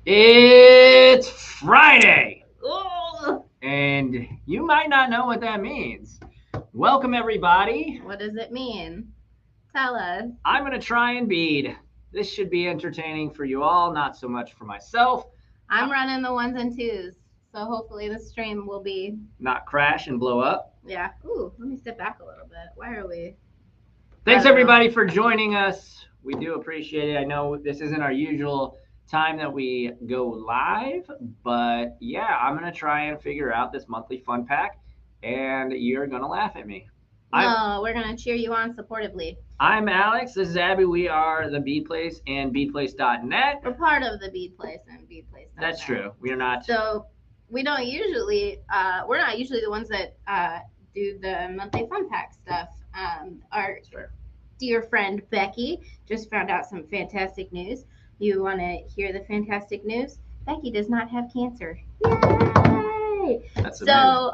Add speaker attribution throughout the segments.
Speaker 1: It's Friday,
Speaker 2: Ooh,
Speaker 1: and you might not know what that means. Welcome, everybody.
Speaker 2: what does it mean? Tell us.
Speaker 1: I'm going to try and bead. This should be entertaining for you all, not so much for myself.
Speaker 2: I'm running the ones and twos, so hopefully the stream will be.
Speaker 1: Not crash and blow up.
Speaker 2: Yeah. Ooh, let me step back a little bit. Why are we?
Speaker 1: Thanks, everybody, for joining us. We do appreciate it. I know this isn't our usual time that we go live, but yeah, I'm going to try and figure out this monthly fun pack, and you're going to laugh at me.
Speaker 2: No, we're gonna cheer you on supportively.
Speaker 1: I'm Alex. This is Abby. We are the Bead Place and beadplace.net.
Speaker 2: We're part of the Bead Place and beadplace.net.
Speaker 1: That's true. We are not.
Speaker 2: So we don't usually. We're not usually the ones that do the monthly fun pack stuff. Our dear friend Becky just found out some fantastic news. You want to hear the fantastic news? Becky does not have cancer. Yay!
Speaker 1: That's
Speaker 2: so,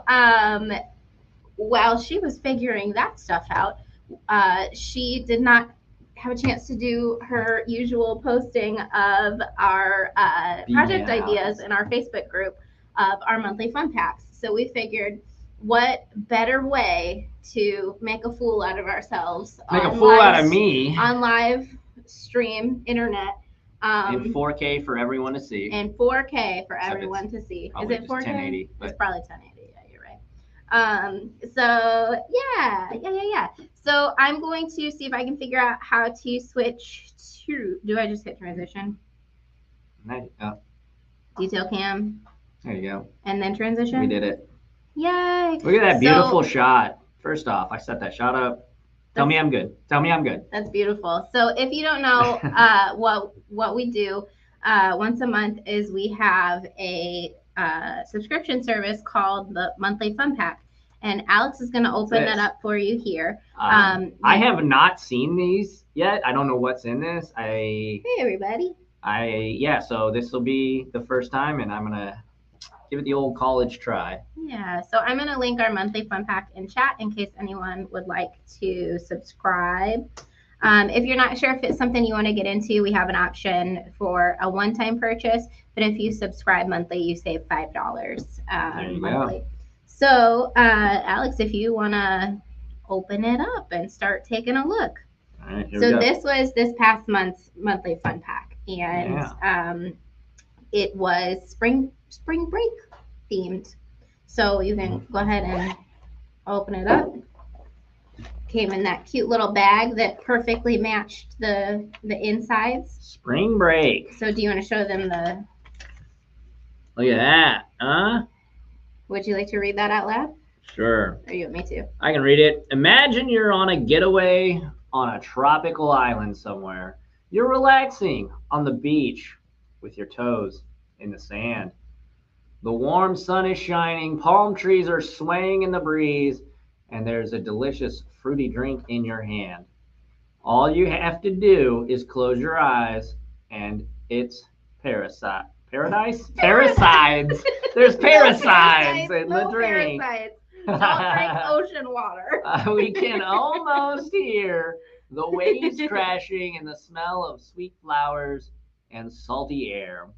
Speaker 2: while she was figuring that stuff out, she did not have a chance to do her usual posting of our project ideas in our Facebook group of our monthly fun packs. So we figured, what better way to make a fool out of ourselves?
Speaker 1: Make a fool out of me
Speaker 2: on live stream internet.
Speaker 1: In 4K for everyone to see.
Speaker 2: In 4K for everyone to see. Is it 4K?
Speaker 1: 1080,
Speaker 2: it's probably 1080. So yeah. So I'm going to see if I can figure out how to switch to. Do I just hit transition? Detail cam.
Speaker 1: There you go.
Speaker 2: And then transition.
Speaker 1: We did it.
Speaker 2: Yay!
Speaker 1: Look at that beautiful shot. First off, I set that shot up. Tell me I'm good. Tell me I'm good.
Speaker 2: That's beautiful. So if you don't know what we do once a month is we have a subscription service called the Monthly Fun Pack, and Alex is going to open that up for you here.
Speaker 1: I have not seen these yet. I don't know what's in this.
Speaker 2: Hey everybody.
Speaker 1: So this will be the first time, and I'm gonna give it the old college try.
Speaker 2: Yeah, so I'm gonna link our Monthly Fun Pack in chat in case anyone would like to subscribe. If you're not sure if it's something you want to get into, we have an option for a one-time purchase. But if you subscribe monthly, you save $5 monthly. Go. So, Alex, if you want to open it up and start taking a look.
Speaker 1: All right,
Speaker 2: so this was this past month's Monthly Fun Pack, and it was spring break themed. So you can go ahead and open it up. Came in that cute little bag that perfectly matched the insides.
Speaker 1: Spring break.
Speaker 2: So do you want to show them the...
Speaker 1: Look at that, huh?
Speaker 2: Would you like to read that out loud?
Speaker 1: Sure.
Speaker 2: Or you want me to?
Speaker 1: I can read it. Imagine you're on a getaway on a tropical island somewhere. You're relaxing on the beach with your toes in the sand. The warm sun is shining, palm trees are swaying in the breeze, and there's a delicious fruity drink in your hand. All you have to do is close your eyes, and it's paradise. Parasites. There's parasites in the drink.
Speaker 2: Parasites. Don't drink ocean water.
Speaker 1: We can almost hear the waves crashing and the smell of sweet flowers and salty air.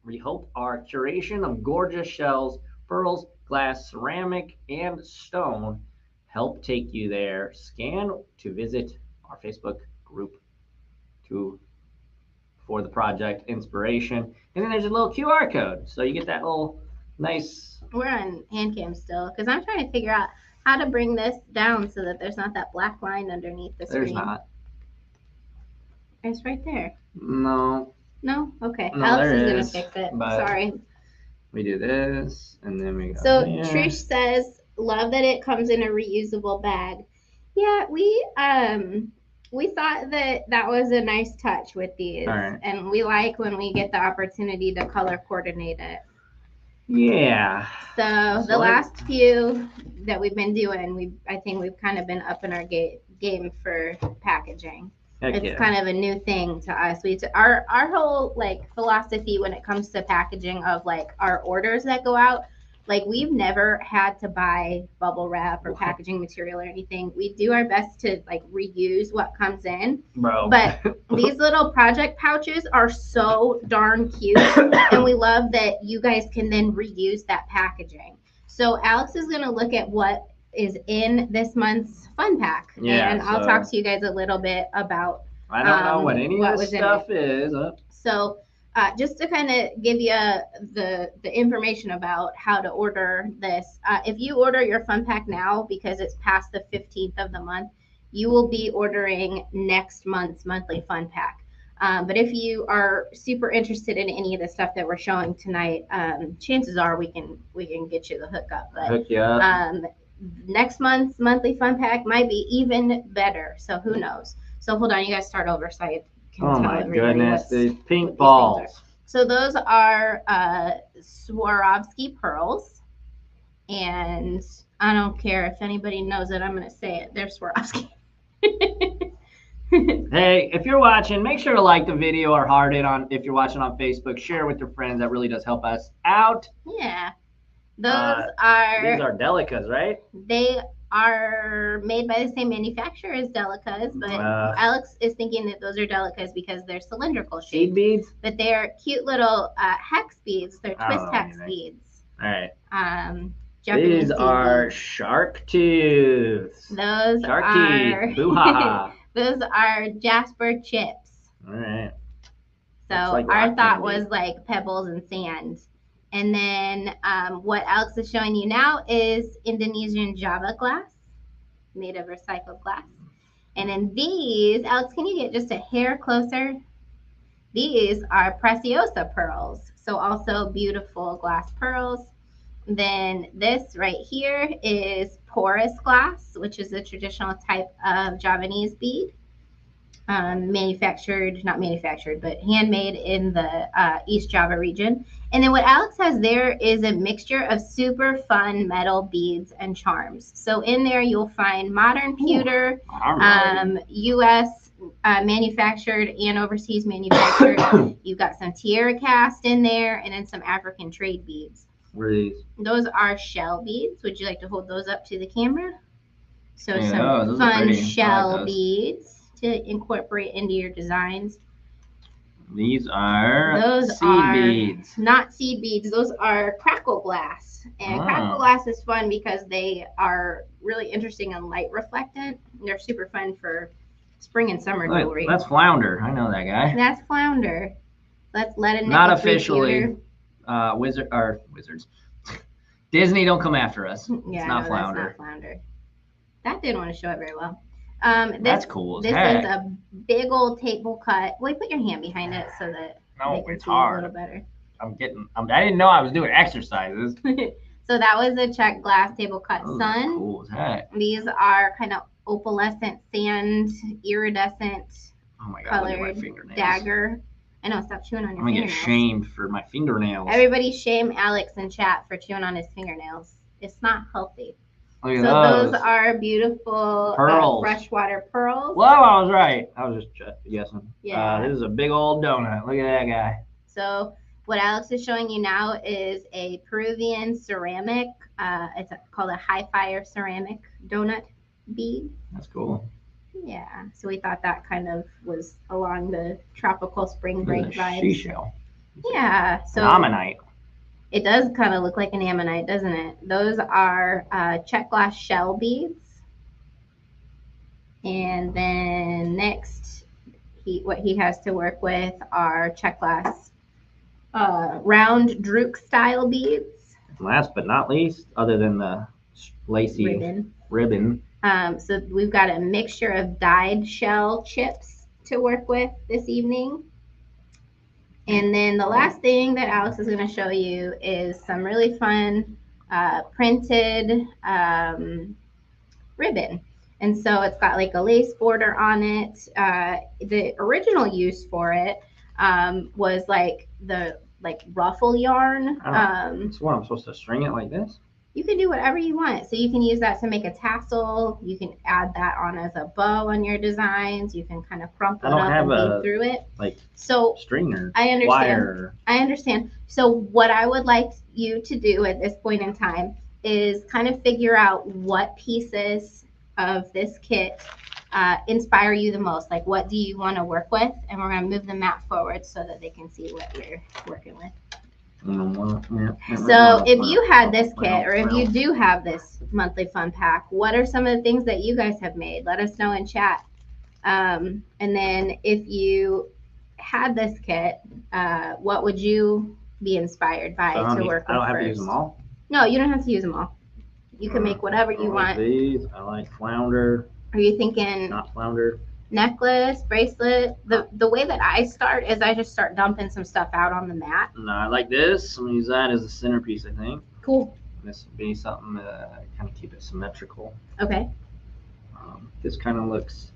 Speaker 1: We hope our curation of gorgeous shells, pearls, glass, ceramic, and stone help take you there. Scan to visit our Facebook group for the project inspiration. And then there's a little QR code. So you get that little nice...
Speaker 2: We're on hand cam still because I'm trying to figure out how to bring this down so that there's not that black line underneath the screen.
Speaker 1: There's not.
Speaker 2: It's right there.
Speaker 1: No.
Speaker 2: No? Okay.
Speaker 1: No,
Speaker 2: Alex is going to fix it. Sorry.
Speaker 1: We do this, and then we go
Speaker 2: So
Speaker 1: here.
Speaker 2: Trish says, love that it comes in a reusable bag. Yeah, we thought that was a nice touch with these.
Speaker 1: Right.
Speaker 2: And we like when we get the opportunity to color coordinate it.
Speaker 1: Yeah.
Speaker 2: So the last few that we've been doing, I think we've kind of been up in our game for packaging. It's kind of a new thing to us. Our whole philosophy when it comes to packaging of our orders that go out, Like, we've never had to buy bubble wrap or
Speaker 1: What?
Speaker 2: packaging material or anything. We do our best to like reuse what comes in.
Speaker 1: Bro.
Speaker 2: But these little project pouches are so darn cute, and we love that you guys can then reuse that packaging. So Alex is going to look at what is in this month's fun pack,
Speaker 1: Yeah,
Speaker 2: and I'll talk to you guys a little bit about
Speaker 1: I don't know what any
Speaker 2: what
Speaker 1: of this
Speaker 2: was in
Speaker 1: stuff is.
Speaker 2: So just to kind of give you the information about how to order this, if you order your fun pack now because it's past the 15th of the month, you will be ordering next month's monthly fun pack. But if you are super interested in any of the stuff that we're showing tonight, chances are we can get you the hookup. But
Speaker 1: Hook you up.
Speaker 2: next month's monthly fun pack might be even better. So who knows? So hold on, you guys start over so I can
Speaker 1: Oh
Speaker 2: tell
Speaker 1: my
Speaker 2: everybody
Speaker 1: goodness, these pink
Speaker 2: what
Speaker 1: balls.
Speaker 2: So those are Swarovski pearls, and I don't care if anybody knows it. I'm going to say it. They're Swarovski.
Speaker 1: Hey, if you're watching, make sure to like the video or heart it on. If you're watching on Facebook, share with your friends. That really does help us out.
Speaker 2: Yeah, these
Speaker 1: are Delicas, right?
Speaker 2: They are made by the same manufacturer as Delicas, but Alex is thinking that those are Delicas because they're cylindrical shaped.
Speaker 1: He beads?
Speaker 2: But they're cute little hex beads. They're twist hex beads.
Speaker 1: All right.
Speaker 2: Japanese
Speaker 1: These are
Speaker 2: beads.
Speaker 1: shark tooths.
Speaker 2: Those
Speaker 1: shark
Speaker 2: are
Speaker 1: teeth. Boo-ha-ha.
Speaker 2: Those are Jasper chips.
Speaker 1: All right.
Speaker 2: So like our thought was like pebbles and sand. And then what Alex is showing you now is Indonesian Java glass, made of recycled glass. And then these, Alex, can you get just a hair closer? These are Preciosa pearls. So also beautiful glass pearls. Then this right here is porous glass, which is a traditional type of Javanese bead. Not manufactured, but handmade in the East Java region. And then what Alex has there is a mixture of super fun metal beads and charms. So in there you'll find modern pewter, U.S. Manufactured and overseas manufactured. You've got some tiara cast in there, and then some African trade beads.
Speaker 1: What are these?
Speaker 2: Those are shell beads. Would you like to hold those up to the camera? So
Speaker 1: yeah,
Speaker 2: some fun shell beads to incorporate into your designs.
Speaker 1: These are seed beads.
Speaker 2: Not seed beads. Those are crackle glass. And crackle glass is fun because they are really interesting and light reflectant. They're super fun for spring and summer jewelry.
Speaker 1: That's Flounder. I know that guy.
Speaker 2: That's Flounder. Let's let it
Speaker 1: not officially wizards. Disney, don't come after us.
Speaker 2: Yeah,
Speaker 1: it's not Flounder.
Speaker 2: That's not Flounder. That didn't want to show it very well.
Speaker 1: That's cool.
Speaker 2: This is a big old table cut. Well, put your hand behind it so that
Speaker 1: it's hard.
Speaker 2: A little better.
Speaker 1: I didn't know I was doing exercises.
Speaker 2: So that was a check glass table cut sun.
Speaker 1: Cool as heck.
Speaker 2: These are kind of opalescent sand, iridescent colored dagger. I know, stop chewing on your fingernails.
Speaker 1: I'm gonna get shamed for my fingernails.
Speaker 2: Everybody shame Alex in chat for chewing on his fingernails. It's not healthy.
Speaker 1: Look at those.
Speaker 2: Those are beautiful freshwater pearls.
Speaker 1: Well, I was right. I was just guessing.
Speaker 2: Yeah.
Speaker 1: This is a big old donut. Look at that guy.
Speaker 2: So what Alex is showing you now is a Peruvian ceramic. It's called a high fire ceramic donut bead.
Speaker 1: That's cool.
Speaker 2: Yeah. So we thought that kind of was along the tropical spring break vibes.
Speaker 1: Seashell.
Speaker 2: Yeah. So
Speaker 1: ammonite.
Speaker 2: It does kind of look like an ammonite, doesn't it? Those are check glass shell beads. And then next, what he has to work with are check glass round drook style beads.
Speaker 1: Last but not least, other than the lacy ribbon.
Speaker 2: So we've got a mixture of dyed shell chips to work with this evening. And then the last thing that Alex is going to show you is some really fun printed ribbon. And so it's got like a lace border on it. The original use for it was like the ruffle yarn.
Speaker 1: So what, I'm supposed to string it like this?
Speaker 2: You can do whatever you want. So you can use that to make a tassel. You can add that on as a bow on your designs. You can kind of crumple
Speaker 1: I
Speaker 2: it
Speaker 1: don't
Speaker 2: up
Speaker 1: have
Speaker 2: and bead
Speaker 1: a
Speaker 2: through it.
Speaker 1: like
Speaker 2: So
Speaker 1: string or
Speaker 2: I understand.
Speaker 1: wire.
Speaker 2: I understand. So what I would like you to do at this point in time is kind of figure out what pieces of this kit inspire you the most. Like, what do you want to work with? And we're going to move the map forward so that they can see what we're working with. So if you had this kit, or if you do have this monthly fun pack, what are some of the things that you guys have made? Let us know in chat. And then if you had this kit, what would you be inspired by to work with
Speaker 1: I don't have
Speaker 2: first?
Speaker 1: to use them all.
Speaker 2: No, you don't have to use them all. You can make whatever you want.
Speaker 1: These I like flounder.
Speaker 2: Are you thinking
Speaker 1: not flounder?
Speaker 2: Necklace, bracelet? The way that I start is I just start dumping some stuff out on the mat.
Speaker 1: No, I like this. I'm gonna use that as a centerpiece. I think.
Speaker 2: Cool.
Speaker 1: This would be something to kind of keep it symmetrical.
Speaker 2: Okay.
Speaker 1: This kind of looks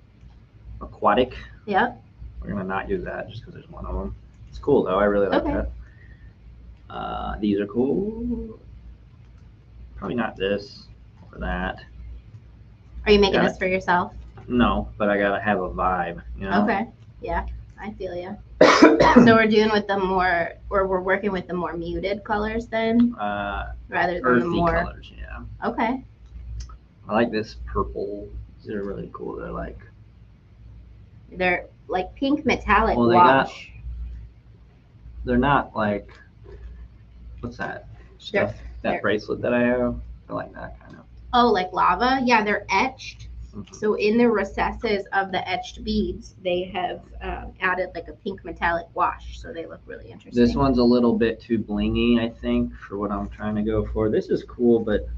Speaker 1: aquatic.
Speaker 2: Yep.
Speaker 1: We're gonna not use that just because there's one of them. It's cool though. I really like that. These are cool. Probably not this or that.
Speaker 2: Are you making this for yourself?
Speaker 1: No, but I gotta have a vibe. You know?
Speaker 2: Okay. Yeah, I feel you. So we're doing with the more, or we're working with the more muted colors then, rather than the more
Speaker 1: colors. Yeah.
Speaker 2: Okay.
Speaker 1: I like this purple. These are really cool.
Speaker 2: They're like pink metallic
Speaker 1: well,
Speaker 2: wash.
Speaker 1: They're not like, what's that stuff? That bracelet that I have. I like that kind of.
Speaker 2: Oh, like lava? Yeah, they're etched.
Speaker 1: Mm-hmm.
Speaker 2: So in the recesses of the etched beads, they have added like a pink metallic wash, so they look really interesting.
Speaker 1: This one's a little bit too blingy, I think, for what I'm trying to go for. This is cool, but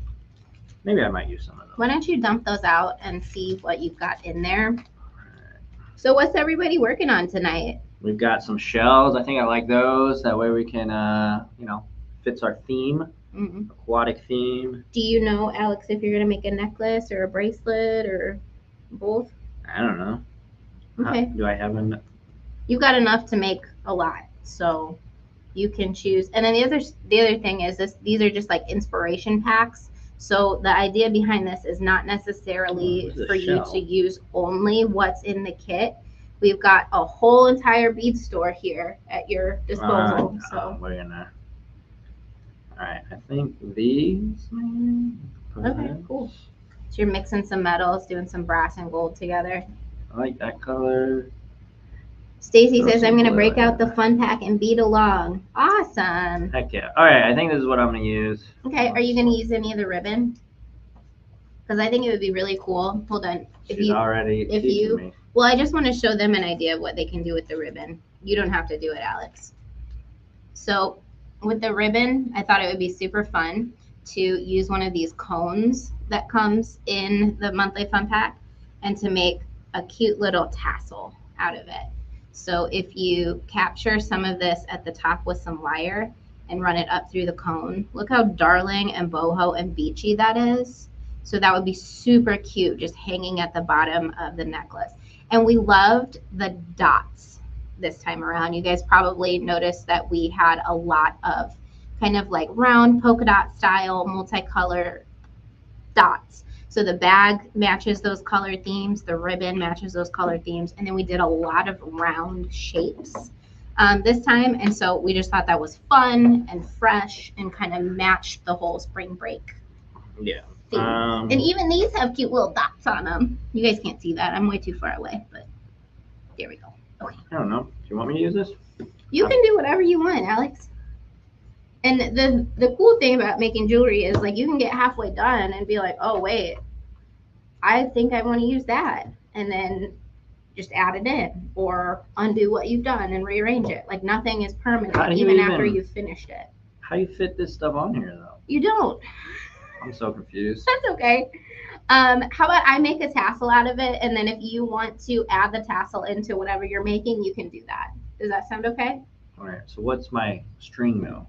Speaker 1: maybe I might use some of those.
Speaker 2: Why don't you dump those out and see what you've got in there? So what's everybody working on tonight?
Speaker 1: We've got some shells. I think I like those. That way we can, fits our theme, aquatic theme.
Speaker 2: Do you know, Alex, if you're going to make a necklace or a bracelet or both?
Speaker 1: I don't know.
Speaker 2: Okay.
Speaker 1: Do I have enough?
Speaker 2: You've got enough to make a lot, so you can choose. And then the other thing is these are just like inspiration packs. So the idea behind this is not necessarily for you to use only what's in the kit. We've got a whole entire bead store here at your disposal.
Speaker 1: We're gonna. All right, I think these.
Speaker 2: Okay, cool. So you're mixing some metals, doing some brass and gold together.
Speaker 1: I like that color.
Speaker 2: Stacy says, I'm going to break out the fun pack and bead along. Awesome.
Speaker 1: Heck yeah. All right, I think this is what I'm going to use.
Speaker 2: Okay, are you going to use any of the ribbon? Because I think it would be really cool. Hold on.
Speaker 1: She's already teaching me.
Speaker 2: Well, I just want to show them an idea of what they can do with the ribbon. You don't have to do it, Alex. So with the ribbon, I thought it would be super fun to use one of these cones that comes in the monthly fun pack and to make a cute little tassel out of it. So if you capture some of this at the top with some wire and run it up through the cone, look how darling and boho and beachy that is. So that would be super cute, just hanging at the bottom of the necklace. And we loved the dots this time around. You guys probably noticed that we had a lot of kind of like round polka dot style multicolor dots. So the bag matches those color themes, the ribbon matches those color themes, and then we did a lot of round shapes this time. And so we just thought that was fun and fresh and kind of matched the whole spring break.
Speaker 1: Yeah.
Speaker 2: And even these have cute little dots on them. You guys can't see that. I'm way too far away, but there we go. Okay.
Speaker 1: I don't know. Do you want me to use this?
Speaker 2: You can do whatever you want, Alex. And the cool thing about making jewelry is like you can get halfway done and be like, oh wait, I think I want to use that, and then just add it in or undo what you've done and rearrange it. Like nothing is permanent even after you've finished it.
Speaker 1: How do you fit this stuff on here though?
Speaker 2: You don't.
Speaker 1: I'm so confused.
Speaker 2: That's okay. How about I make a tassel out of it, and then if you want to add the tassel into whatever you're making, you can do that. Does that sound okay?
Speaker 1: All right. So what's my string though?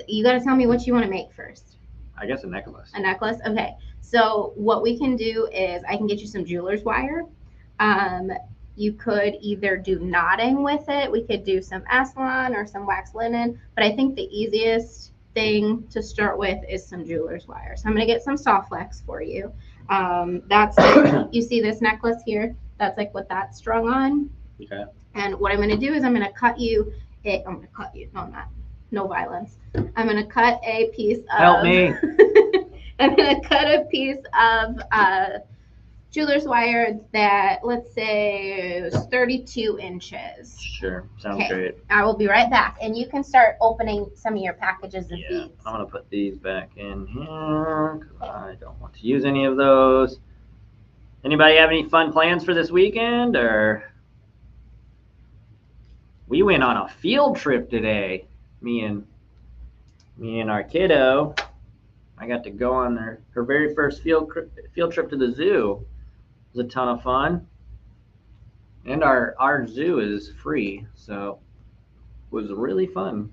Speaker 2: You got to tell me what you want to make first.
Speaker 1: I guess a necklace.
Speaker 2: A necklace? Okay. So what we can do is I can get you some jeweler's wire. You could either do knotting with it. We could do some Aswan or some wax linen. But I think the easiest thing to start with is some jeweler's wire. So I'm going to get some soft flex for you. That's you see this necklace here? That's like what that's strung on.
Speaker 1: Okay.
Speaker 2: And what I'm going to do is I'm going to cut you. I'm going to cut you. No, I'm not. No violence. I'm going to cut a piece of.
Speaker 1: Help me.
Speaker 2: I'm going to cut a piece of jeweler's wire that, let's say, is 32 inches.
Speaker 1: Sure. Sounds great.
Speaker 2: I will be right back. And you can start opening some of your packages of beads.
Speaker 1: I'm going to put these back in here because I don't want to use any of those. Anybody have any fun plans for this weekend? Or we went on a field trip today. Me and our kiddo. I got to go on her very first field trip to the zoo. It was a ton of fun. And our zoo is free, so it was really fun.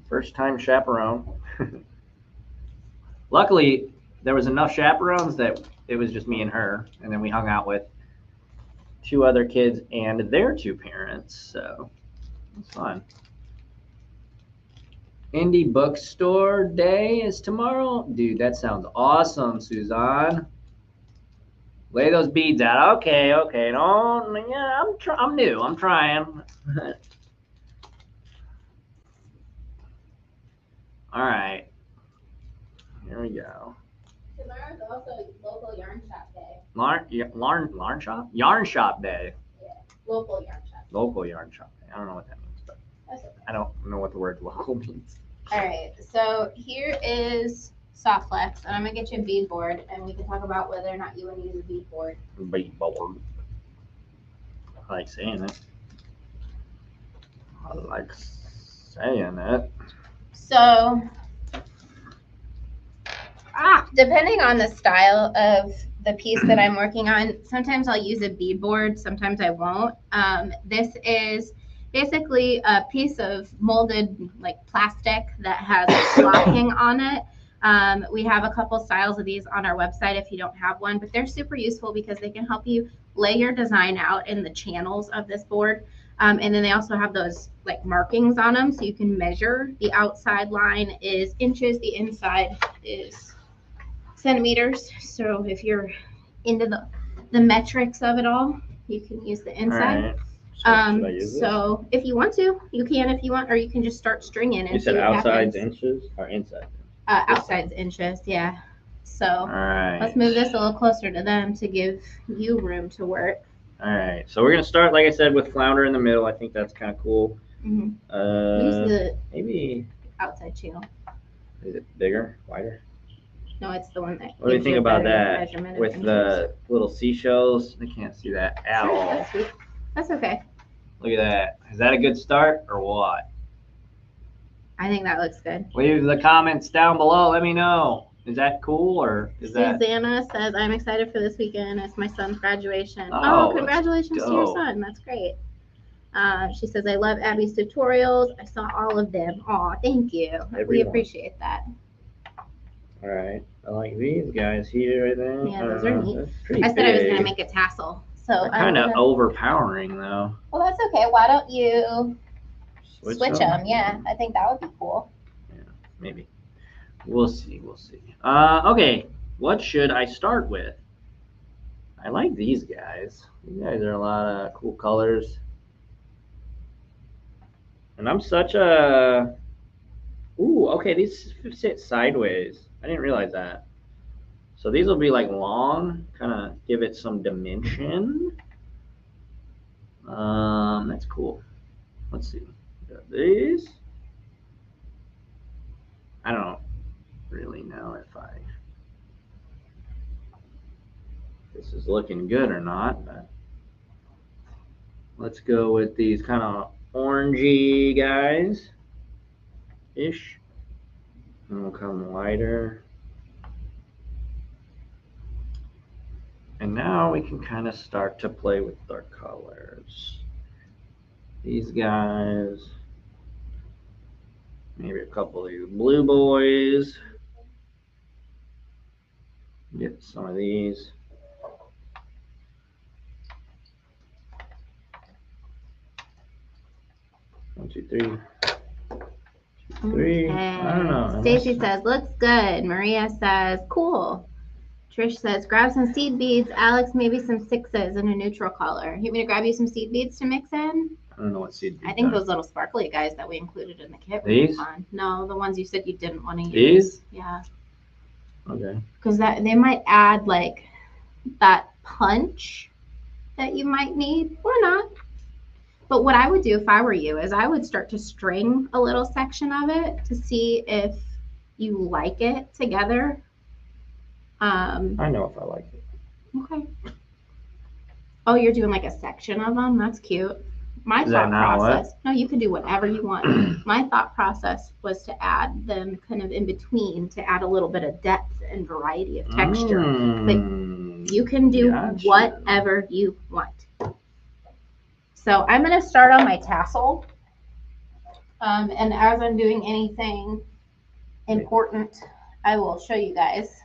Speaker 1: First time chaperone. Luckily, there was enough chaperones that it was just me and her, and then we hung out with 2 other kids and their 2 parents, so it was fun. Indie bookstore day is tomorrow. Dude, that sounds awesome, Suzanne. Lay those beads out. Okay. No, yeah, I'm new. I'm trying. All right. Here we go.
Speaker 2: Tomorrow's also local yarn shop day.
Speaker 1: Yarn shop? Yarn shop day.
Speaker 2: Yeah, local yarn shop.
Speaker 1: Local yarn shop day. I don't know what that means, but
Speaker 2: that's okay.
Speaker 1: I don't know what the word local means.
Speaker 2: All right, so here is soft flex, and I'm gonna get you a bead board, and we can talk about whether or not you want to use a bead board.
Speaker 1: Bead board. I like saying it.
Speaker 2: So, depending on the style of the piece that I'm working on, sometimes I'll use a bead board, sometimes I won't. This is basically a piece of molded like plastic that has flocking on it. We have a couple styles of these on our website if you don't have one, but they're super useful because they can help you lay your design out in the channels of this board. And then they also have those like markings on them so you can measure. The outside line is inches, the inside is centimeters. So if you're into the metrics of it all, you can use the inside. So if you want to, you can if you want, or you can just start stringing. And
Speaker 1: you said outside's inches or inside?
Speaker 2: Outside's inches, yeah. So let's move this a little closer to them to give you room to work.
Speaker 1: All right, so we're gonna start, like I said, with flounder in the middle. I think that's kind of cool.
Speaker 2: Mm-hmm. Use the
Speaker 1: maybe
Speaker 2: outside channel.
Speaker 1: Is it bigger, wider?
Speaker 2: No, it's the one that.
Speaker 1: What do you think about that with the little seashells? I can't see that at all.
Speaker 2: That's okay.
Speaker 1: Look at that. Is that a good start or what?
Speaker 2: I think that looks good.
Speaker 1: Leave the comments down below. Let me know. Is that cool or is that?
Speaker 2: Susanna says, I'm excited for this weekend. It's my son's graduation.
Speaker 1: Oh,
Speaker 2: congratulations to your son. That's great. She says, I love Abby's tutorials. I saw all of them. Aw, thank you. We appreciate that.
Speaker 1: All right. I like these guys here, I think.
Speaker 2: Yeah, those are neat. I said I was going to make a tassel. So
Speaker 1: kind of overpowering, though.
Speaker 2: Well, that's okay. Why don't you switch them? Yeah, I think that would be cool.
Speaker 1: Yeah, maybe. We'll see. Okay, what should I start with? I like these guys. These guys are a lot of cool colors. And I'm such a... Ooh, okay, these sit sideways. I didn't realize that. So these will be like long, kind of give it some dimension. That's cool. Let's see. Got these. I don't really know if this is looking good or not, but let's go with these kind of orangey guys ish, and we'll come wider. And now we can kind of start to play with our colors. These guys, maybe a couple of these blue boys. Get some of these. 1, 2, 3. 3. I don't know.
Speaker 2: Stacy says, looks good. Maria says, cool. Trish says, grab some seed beads. Alex, maybe some 6s in a neutral color. You want me to grab you some seed beads to mix in?
Speaker 1: I don't know what seed beads
Speaker 2: I think
Speaker 1: are.
Speaker 2: those little sparkly guys that we included in the kit were
Speaker 1: These?
Speaker 2: fun. No, the ones you said you didn't want to use.
Speaker 1: These?
Speaker 2: Yeah.
Speaker 1: Okay.
Speaker 2: Because that they might add like that punch that you might need or not. But what I would do if I were you is I would start to string a little section of it to see if you like it together.
Speaker 1: I know if I like it.
Speaker 2: Okay. Oh, you're doing like a section of them? That's cute. My
Speaker 1: Is
Speaker 2: thought
Speaker 1: that not
Speaker 2: process. No, you can do whatever you want. My thought process was to add them kind of in between to add a little bit of depth and variety of texture. But you can do whatever you want. So I'm going to start on my tassel. And as I'm doing anything important, I will show you guys.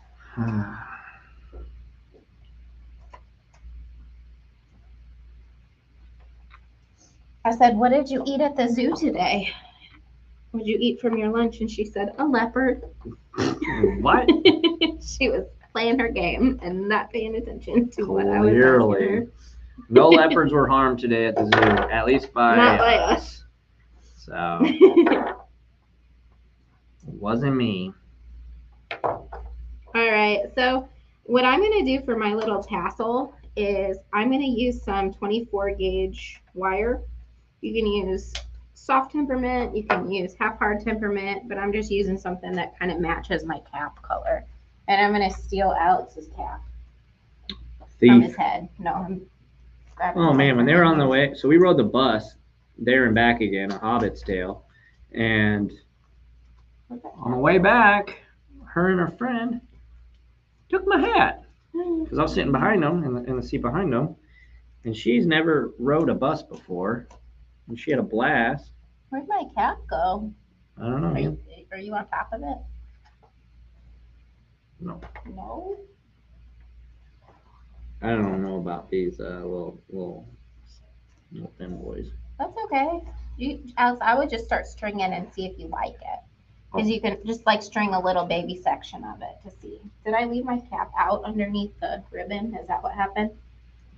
Speaker 2: I said, what did you eat at the zoo today? What did you eat from your lunch? And she said, a leopard.
Speaker 1: What?
Speaker 2: She was playing her game and not paying attention to what I was asking her.
Speaker 1: No leopards were harmed today at the zoo, at least by
Speaker 2: us.
Speaker 1: So it wasn't me.
Speaker 2: All right, so what I'm going to do for my little tassel is I'm going to use some 24 gauge wire. You can use soft temperament, you can use half hard temperament, but I'm just using something that kind of matches my cap color. And I'm going to steal Alex's cap from his head. No, I'm grabbing
Speaker 1: Oh man, when they were on the way, so we rode the bus there and back again, a Hobbit's Tale, and on the way back, her and her friend took my hat because I was sitting behind them in the seat behind them, and she's never rode a bus before, and she had a blast.
Speaker 2: Where'd my cap go?
Speaker 1: I don't know.
Speaker 2: Are you on top of it?
Speaker 1: No.
Speaker 2: No.
Speaker 1: I don't know about these little thin boys.
Speaker 2: That's okay. Alex, I would just start stringing and see if you like it. Because you can just like string a little baby section of it to see. Did I leave my cap out underneath the ribbon? Is that what happened?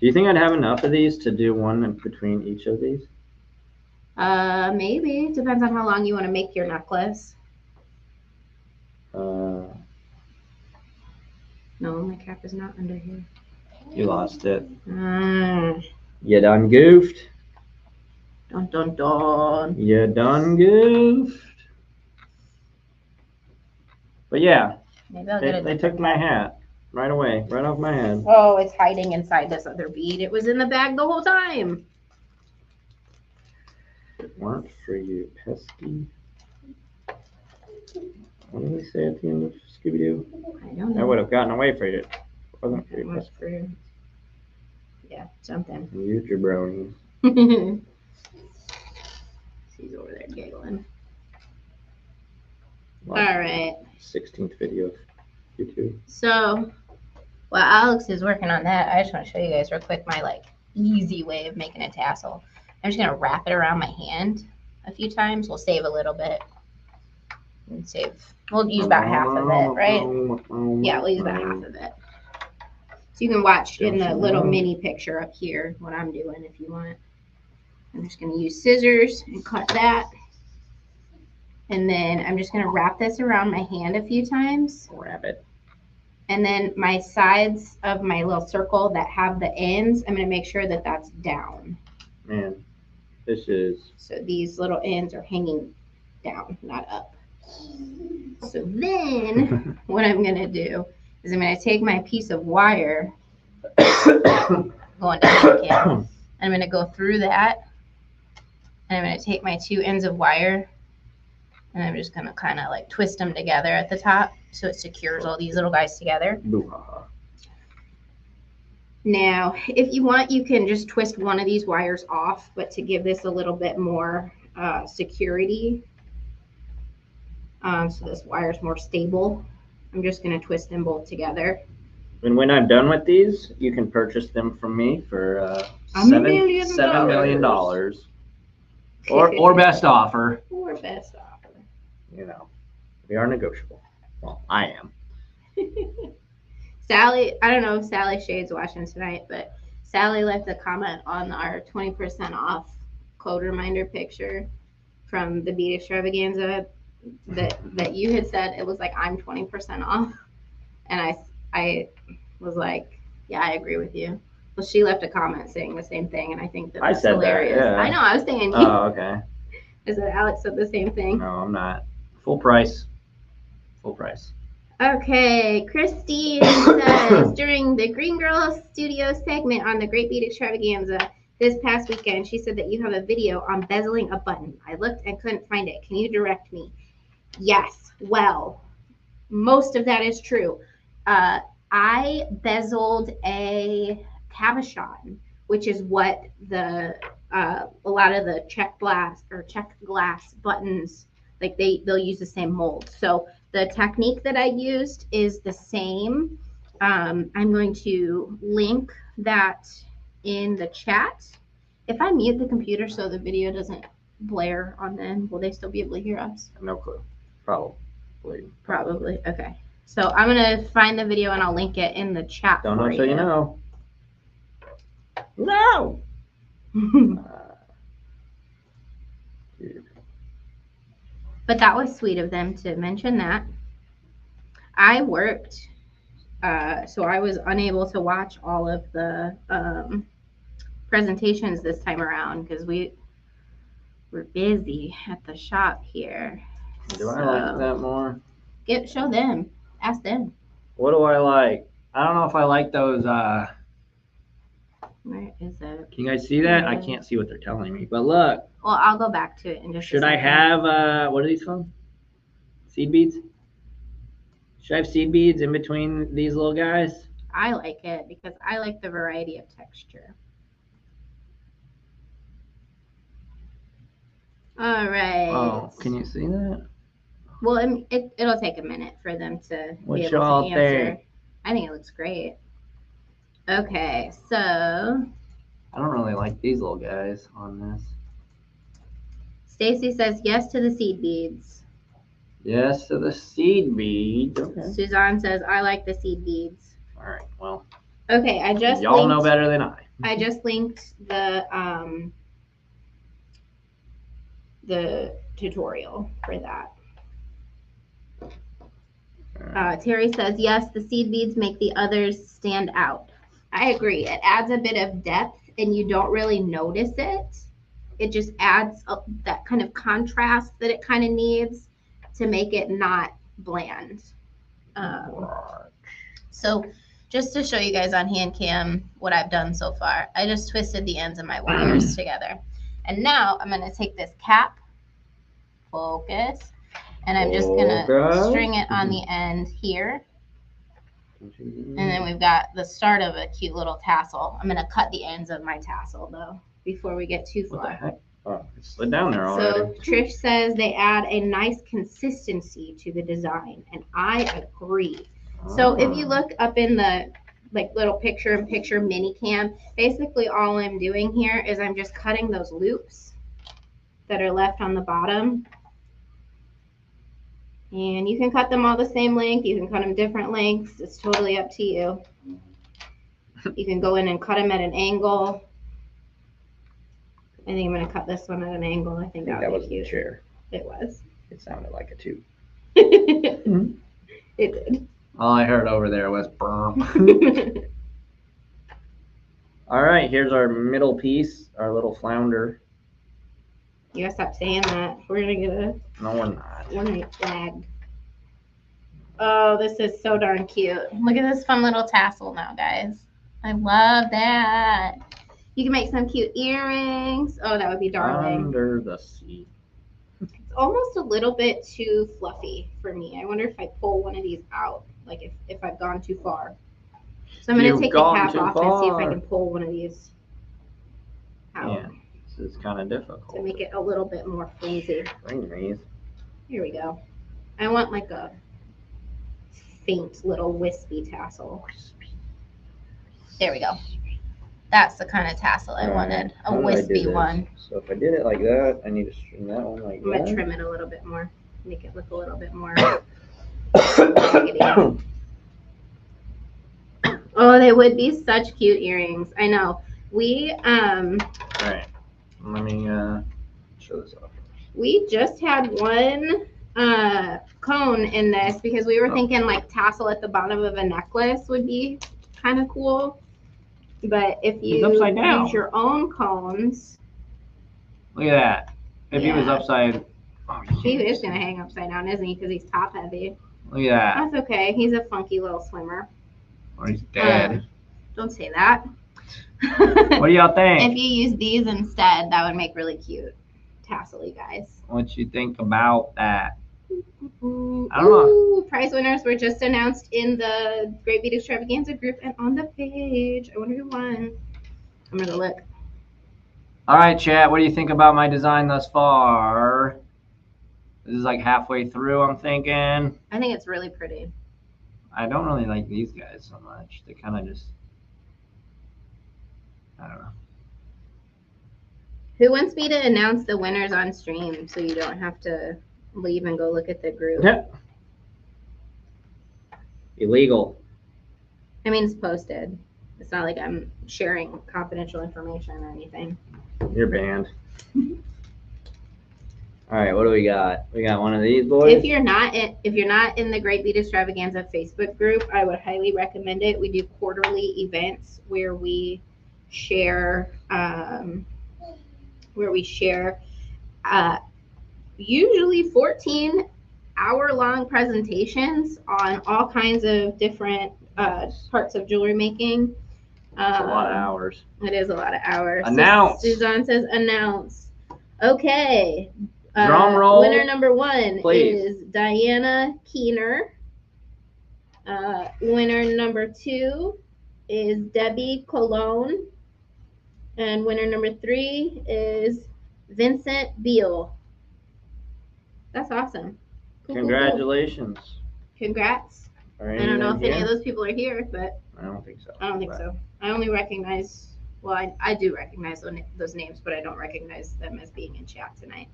Speaker 1: Do you think I'd have enough of these to do one in between each of these?
Speaker 2: Maybe. Depends on how long you want to make your necklace.
Speaker 1: No,
Speaker 2: my cap is not under here.
Speaker 1: You lost it.
Speaker 2: You
Speaker 1: done goofed.
Speaker 2: Dun dun dun.
Speaker 1: You done goofed. But yeah,
Speaker 2: maybe I'll get
Speaker 1: they took my hat right away, right off my head.
Speaker 2: Oh, it's hiding inside this other bead. It was in the bag the whole time.
Speaker 1: It weren't for you, pesky. What did they say at the end of Scooby-Doo?
Speaker 2: I don't know.
Speaker 1: I would have gotten away for it. Wasn't for you,
Speaker 2: pesky. Yeah, something.
Speaker 1: You jabroni.
Speaker 2: She's over there giggling.
Speaker 1: Wow.
Speaker 2: All right.
Speaker 1: 16th video of YouTube.
Speaker 2: So, while Alex is working on that, I just want to show you guys real quick my like easy way of making a tassel. I'm just gonna wrap it around my hand a few times. We'll save a little bit. And save. We'll use about half of it, right? Yeah, we'll use about half of it. So you can watch in the little mini picture up here what I'm doing if you want. I'm just gonna use scissors and cut that. And then I'm just going to wrap this around my hand a few times.
Speaker 1: Wrap it.
Speaker 2: And then my sides of my little circle that have the ends, I'm going to make sure that that's down.
Speaker 1: Man, this is...
Speaker 2: So these little ends are hanging down, not up. So then what I'm going to do is I'm going to take my piece of wire, going down again. I'm going to go through that. And I'm going to take my two ends of wire. And I'm just going to kind of like twist them together at the top so it secures all these little guys together.
Speaker 1: Boo-ha-ha.
Speaker 2: Now, if you want, you can just twist one of these wires off, but to give this a little bit more security, so this wire is more stable, I'm just going to twist them both together.
Speaker 1: And when I'm done with these, you can purchase them from me for $7 million. or best offer.
Speaker 2: Or best offer.
Speaker 1: You know, we are negotiable. Well, I am.
Speaker 2: Sally, I don't know if Sally Shade's watching tonight, but Sally left a comment on our 20% off code reminder picture from the Bead Extravaganza that you had said it was like I'm 20% off, and I was like, yeah, I agree with you. Well, she left a comment saying the same thing, and I think that's
Speaker 1: said
Speaker 2: hilarious.
Speaker 1: That, yeah.
Speaker 2: I know, I was saying you.
Speaker 1: Oh, okay.
Speaker 2: I said Alex said the same thing.
Speaker 1: No, I'm not. Full price. Full price.
Speaker 2: Okay, Christine says during the Green Girl Studio segment on the Great Bead Extravaganza this past weekend, she said that you have a video on bezeling a button. I looked and couldn't find it. Can you direct me? Yes. Well, most of that is true. I bezeled a cabochon, which is what a lot of the check glass buttons, like they'll use the same mold. So the technique that I used is the same. I'm going to link that in the chat. If I mute the computer so the video doesn't blare on them, will they still be able to hear us?
Speaker 1: No clue. Probably.
Speaker 2: Okay. So I'm gonna find the video and I'll link it in the chat.
Speaker 1: Don't know so you know.
Speaker 2: No. But that was sweet of them to mention that. I worked, so I was unable to watch all of the presentations this time around because we were busy at the shop here.
Speaker 1: Do I like that more?
Speaker 2: Show them. Ask them.
Speaker 1: What do I like? I don't know if I like those.
Speaker 2: Where is it?
Speaker 1: Can you guys see that? I can't see what they're telling me, but look.
Speaker 2: Well, I'll go back to it in just a second.
Speaker 1: Should I have what are these called? Seed beads? Should I have seed beads in between these little guys?
Speaker 2: I like it because I like the variety of texture. All right.
Speaker 1: Oh, can you see that?
Speaker 2: Well, it'll take a minute for them to be able to answer.
Speaker 1: Think?
Speaker 2: I think it looks great. Okay, so
Speaker 1: I don't really like these little guys on this.
Speaker 2: Stacy says yes to the seed beads.
Speaker 1: Yes to the seed beads. Okay.
Speaker 2: Suzanne says I like the seed beads.
Speaker 1: All right. Well.
Speaker 2: Okay,
Speaker 1: y'all know better than I.
Speaker 2: I just linked the tutorial for that. Terry says yes, the seed beads make the others stand out. I agree. It adds a bit of depth and you don't really notice it. It just adds that kind of contrast that it kind of needs to make it not bland. So just to show you guys on hand cam what I've done so far, I just twisted the ends of my wires together. And now I'm going to take this cap, focus, and I'm just going to string it on the end here. And then we've got the start of a cute little tassel. I'm going to cut the ends of my tassel, though, before we get too far.
Speaker 1: What the heck? Oh, it slid down there already.
Speaker 2: So Trish says they add a nice consistency to the design, and I agree. So if you look up in the little picture-in-picture mini cam, basically all I'm doing here is I'm just cutting those loops that are left on the bottom. And you can cut them all the same length. You can cut them different lengths. It's totally up to you. You can go in and cut them at an angle. I think I'm going to cut this one at an angle. I think that was cute.
Speaker 1: Chair.
Speaker 2: It was.
Speaker 1: It sounded like a tube.
Speaker 2: It did.
Speaker 1: All I heard over there was burp. All right, here's our middle piece, our little flounder.
Speaker 2: You gotta stop saying that. We're gonna get a
Speaker 1: No, we're not.
Speaker 2: We're gonna get flagged. Oh, this is so darn cute. Look at this fun little tassel now, guys. I love that. You can make some cute earrings. Oh, that would be darling.
Speaker 1: Under the sea.
Speaker 2: It's almost a little bit too fluffy for me. I wonder if I pull one of these out, like if I've gone too far. So I'm gonna take the cap off and see if I can pull one of these out.
Speaker 1: Yeah. This is kind of difficult.
Speaker 2: To make it a little bit more flimsy. Here we go. I want like a faint little wispy tassel. There we go. That's the kind of tassel I
Speaker 1: All right,
Speaker 2: wanted. A
Speaker 1: how do I do
Speaker 2: wispy
Speaker 1: this?
Speaker 2: one.
Speaker 1: So if I did it like that, I need to string that one like
Speaker 2: I'm going to
Speaker 1: that.
Speaker 2: trim it a little bit more. Make it look a little bit more.
Speaker 1: All
Speaker 2: Oh, they would be such cute earrings. I know. We
Speaker 1: right, let me show this off.
Speaker 2: we just had one cone in this because we were thinking like tassel at the bottom of a necklace would be kind of cool. But if
Speaker 1: He's
Speaker 2: you
Speaker 1: upside down.
Speaker 2: use your own cones,
Speaker 1: Look at that. If he was
Speaker 2: Yeah.
Speaker 1: upside, oh,
Speaker 2: he is going to hang upside down, isn't he? Because he's top heavy.
Speaker 1: look at that.
Speaker 2: That's okay. He's a funky little swimmer.
Speaker 1: Or he's dead.
Speaker 2: Don't say that.
Speaker 1: What do y'all think?
Speaker 2: If you use these instead, that would make really cute tassel-y guys.
Speaker 1: What you think about that?
Speaker 2: Ooh,
Speaker 1: I don't know.
Speaker 2: Prize winners were just announced in the Great Bead Extravaganza group and on the page. I wonder who won. I'm going to look.
Speaker 1: All right, chat. What do you think about my design thus far? This is like halfway through, I'm thinking.
Speaker 2: I think it's really pretty.
Speaker 1: I don't really like these guys so much. They kind of just, I don't know.
Speaker 2: Who wants me to announce the winners on stream so you don't have to leave and go look at the group?
Speaker 1: Yep. Illegal.
Speaker 2: I mean, it's posted. It's not like I'm sharing confidential information or anything.
Speaker 1: You're banned. All right, what do we got? We got one of these boys.
Speaker 2: If you're not in the Great Bead Extravaganza Facebook group, I would highly recommend it. We do quarterly events where we share usually 14-hour-long presentations on all kinds of different parts of jewelry making.
Speaker 1: That's a lot of hours.
Speaker 2: It is a lot of hours.
Speaker 1: Announce.
Speaker 2: So Suzanne says announce. Okay.
Speaker 1: Drum roll.
Speaker 2: Winner number 1
Speaker 1: please.
Speaker 2: is Diana Keener. Winner number 2 is Debbie Colon. And winner number 3 is Vincent Beal. That's awesome. Cool,
Speaker 1: Congratulations.
Speaker 2: Cool. Congrats.
Speaker 1: I
Speaker 2: don't know if any of those people are here, but
Speaker 1: I don't think so.
Speaker 2: I don't think so. I only recognize, well, I do recognize those names, but I don't recognize them as being in chat tonight.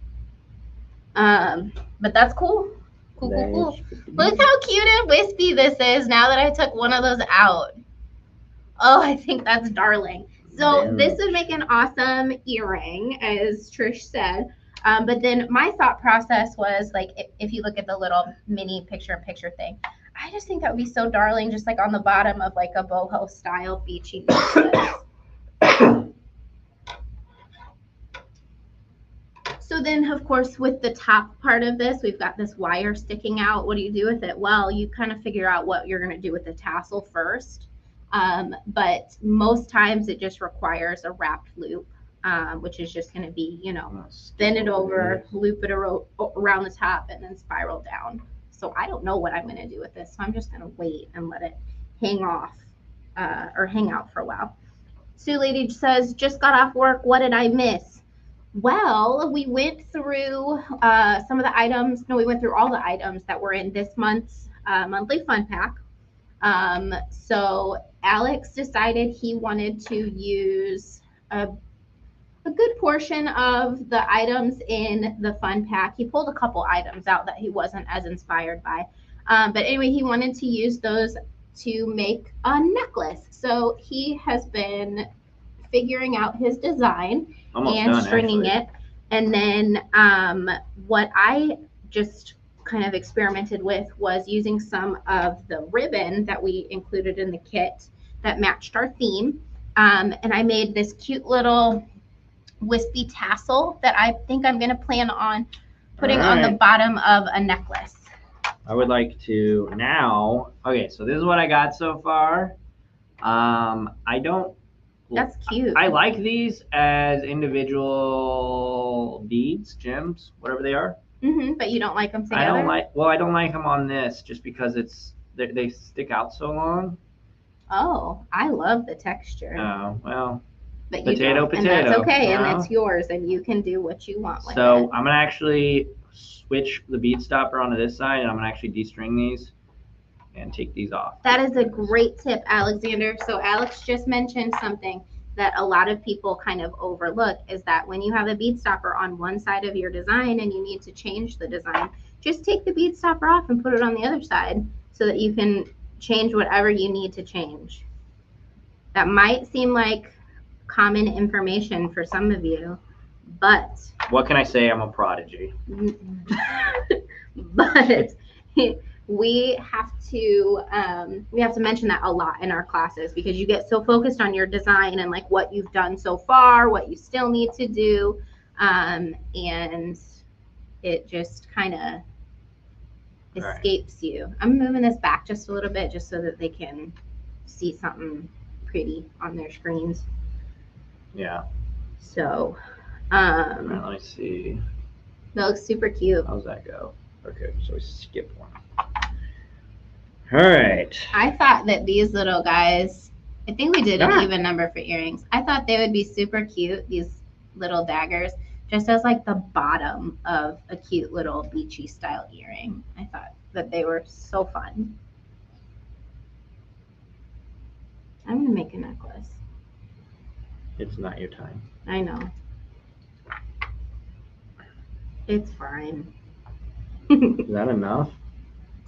Speaker 2: But that's cool. Cool. Look how cute and wispy this is now that I took one of those out. Oh, I think that's darling. So this would make an awesome earring, as Trish said. But then my thought process was like, if you look at the little mini picture-in-picture thing, I just think that would be so darling, just like on the bottom of like a boho style beachy necklace. So then, of course, with the top part of this, we've got this wire sticking out. What do you do with it? Well, you kind of figure out what you're going to do with the tassel first. But most times it just requires a wrapped loop, which is just going to be, spin it over, loop it around the top, and then spiral down. So I don't know what I'm going to do with this. So I'm just going to wait and let it hang off or hang out for a while. Sue Lady says, just got off work. What did I miss? Well, we went through some of the items. No, we went through all the items that were in this month's monthly fun pack. So Alex decided he wanted to use a good portion of the items in the fun pack. He pulled a couple items out that he wasn't as inspired by. But anyway, he wanted to use those to make a necklace. So he has been figuring out his design and stringing it. And then what I just kind of experimented with was using some of the ribbon that we included in the kit that matched our theme. And I made this cute little wispy tassel that I think I'm going to plan on putting on the bottom of a necklace.
Speaker 1: I would like to now, okay, so this is what I got so far.
Speaker 2: That's cute.
Speaker 1: I like these as individual beads, gems, whatever they are.
Speaker 2: But you don't like them together?
Speaker 1: I don't like them on this just because they stick out so long.
Speaker 2: Oh, I love the texture.
Speaker 1: Oh, well.
Speaker 2: But
Speaker 1: potato.
Speaker 2: And that's okay, and it's yours, and you can do what you want with it.
Speaker 1: So I'm going to actually switch the bead stopper onto this side, and I'm going to actually de-string these and take these off.
Speaker 2: That is a great tip, Alexander. So Alex just mentioned something that a lot of people kind of overlook is that when you have a bead stopper on one side of your design and you need to change the design, just take the bead stopper off and put it on the other side so that you can change whatever you need to change. That might seem like common information for some of you, but
Speaker 1: what can I say? I'm a prodigy.
Speaker 2: but we have to mention that a lot in our classes because you get so focused on your design and like what you've done so far, what you still need to do, and it just kind of escapes you. I'm moving this back just a little bit just so that they can see something pretty on their screens.
Speaker 1: Yeah.
Speaker 2: So,
Speaker 1: let me see.
Speaker 2: That looks super cute.
Speaker 1: How's that go? Okay, so we skip one. All right.
Speaker 2: I thought that these little guys, I think we did an even number for earrings. I thought they would be super cute, these little daggers, just as like the bottom of a cute little beachy style earring. I thought that they were so fun. I'm gonna make a necklace.
Speaker 1: It's not your time.
Speaker 2: I know. It's fine.
Speaker 1: Is that enough?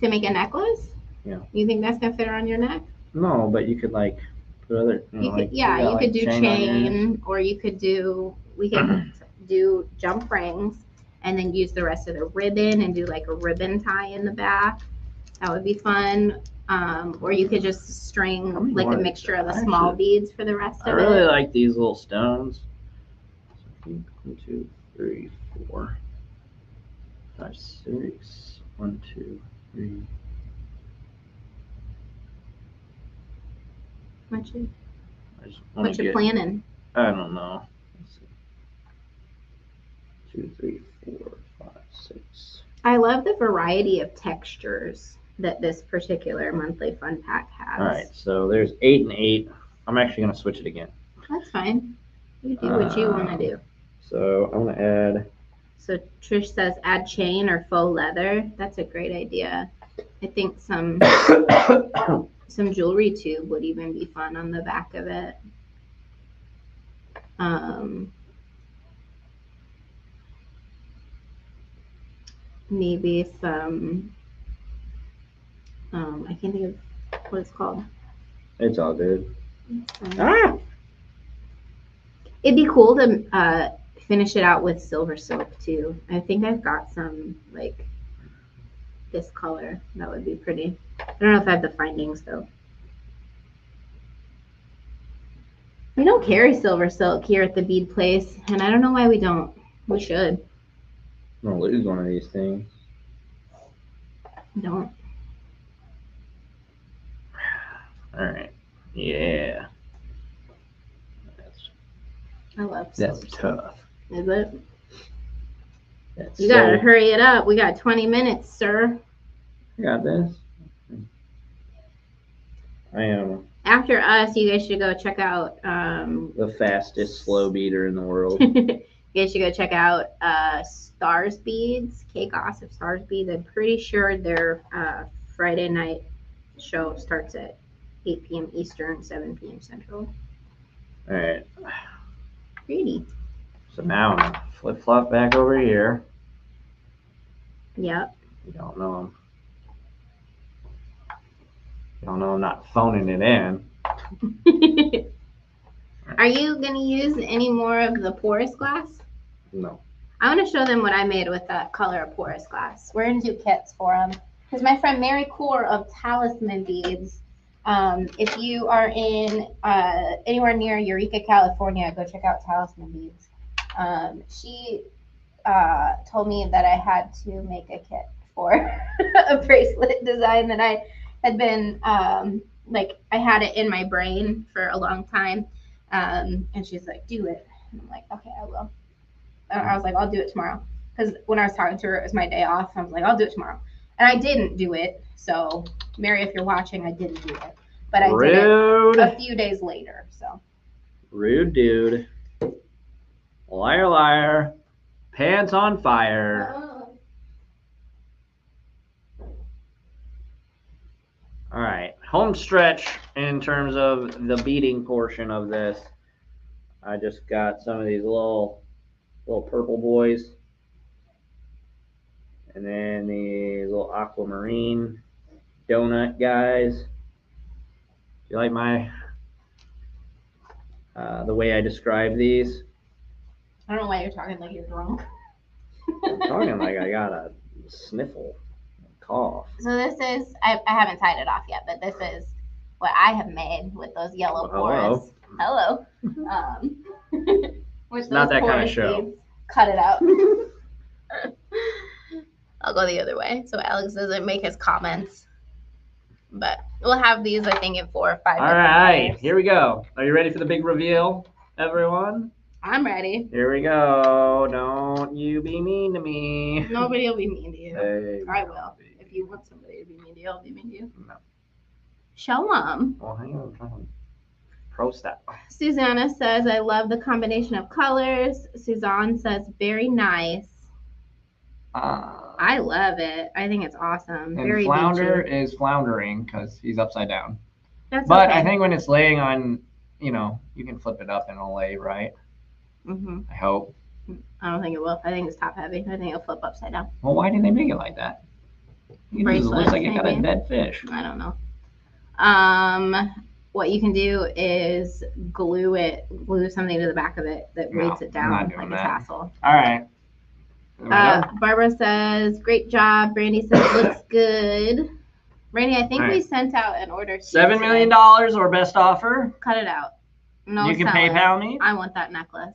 Speaker 2: To make a necklace?
Speaker 1: Yeah.
Speaker 2: You think that's gonna fit around your neck?
Speaker 1: No, but you could like put other.
Speaker 2: You could, you could do chain, or you could do. We could do jump rings, and then use the rest of the ribbon and do like a ribbon tie in the back. That would be fun. Or you could just string like a mixture of the small beads for the rest of it.
Speaker 1: I really like these little stones. 1, 2, 3, 4, 5, 6. 1, 2, 3.
Speaker 2: What you planning?
Speaker 1: I don't know. 2, 3, 4, 5, 6.
Speaker 2: I love the variety of textures that this particular monthly fun pack has.
Speaker 1: All right, so there's 8 and 8. I'm actually going to switch it again.
Speaker 2: That's fine. You do what you want to do.
Speaker 1: So I'm going to add.
Speaker 2: So Trish says add chain or faux leather. That's a great idea. I think some jewelry tube would even be fun on the back of it. Maybe some. I can't think of what it's called.
Speaker 1: It's all good.
Speaker 2: It'd be cool to finish it out with silver silk too. I think I've got some like this color. That would be pretty. I don't know if I have the findings though. We don't carry silver silk here at the bead place, and I don't know why we don't. We should.
Speaker 1: I'm gonna lose one of these things.
Speaker 2: Don't.
Speaker 1: All right. Yeah.
Speaker 2: I love silver
Speaker 1: That's tough.
Speaker 2: Is it?
Speaker 1: That's
Speaker 2: you gotta hurry it up. We got 20 minutes, sir.
Speaker 1: I got this. I am.
Speaker 2: After us, you guys should go check out
Speaker 1: the fastest slow beater in the world.
Speaker 2: You guys should go check out Stars Beads, Cake Gossip Stars Beads. I'm pretty sure their Friday night show starts at 8 p.m. Eastern, 7 p.m. Central.
Speaker 1: All right.
Speaker 2: Pretty.
Speaker 1: So now I'm gonna flip flop back over here.
Speaker 2: Yep.
Speaker 1: You don't know I'm not phoning it in.
Speaker 2: Are you going to use any more of the porous glass?
Speaker 1: No.
Speaker 2: I want to show them what I made with that color of porous glass. We're going to do kits for them. Because my friend Mary Core of Talisman Beads, if you are in anywhere near Eureka, California, go check out Talisman Beads. She told me that I had to make a kit for a bracelet design that I had been I had it in my brain for a long time, and she's like, do it. And I'm like, okay, I will. And I was like, I'll do it tomorrow, because when I was talking to her, it was my day off. I was like, I'll do it tomorrow, and I didn't do it. So Mary, if you're watching, I didn't do it, but I did it a few days later. So
Speaker 1: rude, dude. Liar, liar. Pants on fire. All right, home stretch in terms of the beading portion of this. I just got some of these little purple boys, and then these little aquamarine donut guys. Do you like my the way I describe these?
Speaker 2: I don't know why you're talking like you're drunk.
Speaker 1: I'm talking like I got a sniffle, cough.
Speaker 2: So this is, I haven't tied it off yet, but this is what I have made with those yellow porous. Hello. With
Speaker 1: It's not
Speaker 2: those
Speaker 1: that kind of
Speaker 2: porous
Speaker 1: show.
Speaker 2: beads. Cut it out. I'll go the other way so Alex doesn't make his comments. But we'll have these, I think, in 4 or 5
Speaker 1: All
Speaker 2: different
Speaker 1: right,
Speaker 2: colors.
Speaker 1: here we go. Are you ready for the big reveal, everyone?
Speaker 2: I'm ready.
Speaker 1: Here we go. Don't you be mean to me.
Speaker 2: Nobody will be mean to you.
Speaker 1: Hey,
Speaker 2: I will. If you want somebody to be mean to you, I'll be mean to you.
Speaker 1: No.
Speaker 2: Show them.
Speaker 1: Oh, hang on. Pro step.
Speaker 2: Susanna says, I love the combination of colors. Suzanne says, very nice. I love it. I think it's awesome.
Speaker 1: And
Speaker 2: Very
Speaker 1: Flounder
Speaker 2: beachy.
Speaker 1: is floundering because he's upside down.
Speaker 2: That's
Speaker 1: But
Speaker 2: okay.
Speaker 1: I think when it's laying on, you can flip it up and it'll lay right.
Speaker 2: Mm-hmm.
Speaker 1: I hope.
Speaker 2: I don't think it will. I think it's top heavy. I think it'll flip upside down.
Speaker 1: Well, why did they make it like that? It looks like it got a dead fish.
Speaker 2: I don't know. What you can do is glue something to the back of it that weights it down like a tassel.
Speaker 1: All right.
Speaker 2: Barbara says, great job. Brandy says, looks good. Brandy, I think we sent out an order to
Speaker 1: $7 million or best offer.
Speaker 2: Cut it out. No,
Speaker 1: you can PayPal me.
Speaker 2: I want that necklace.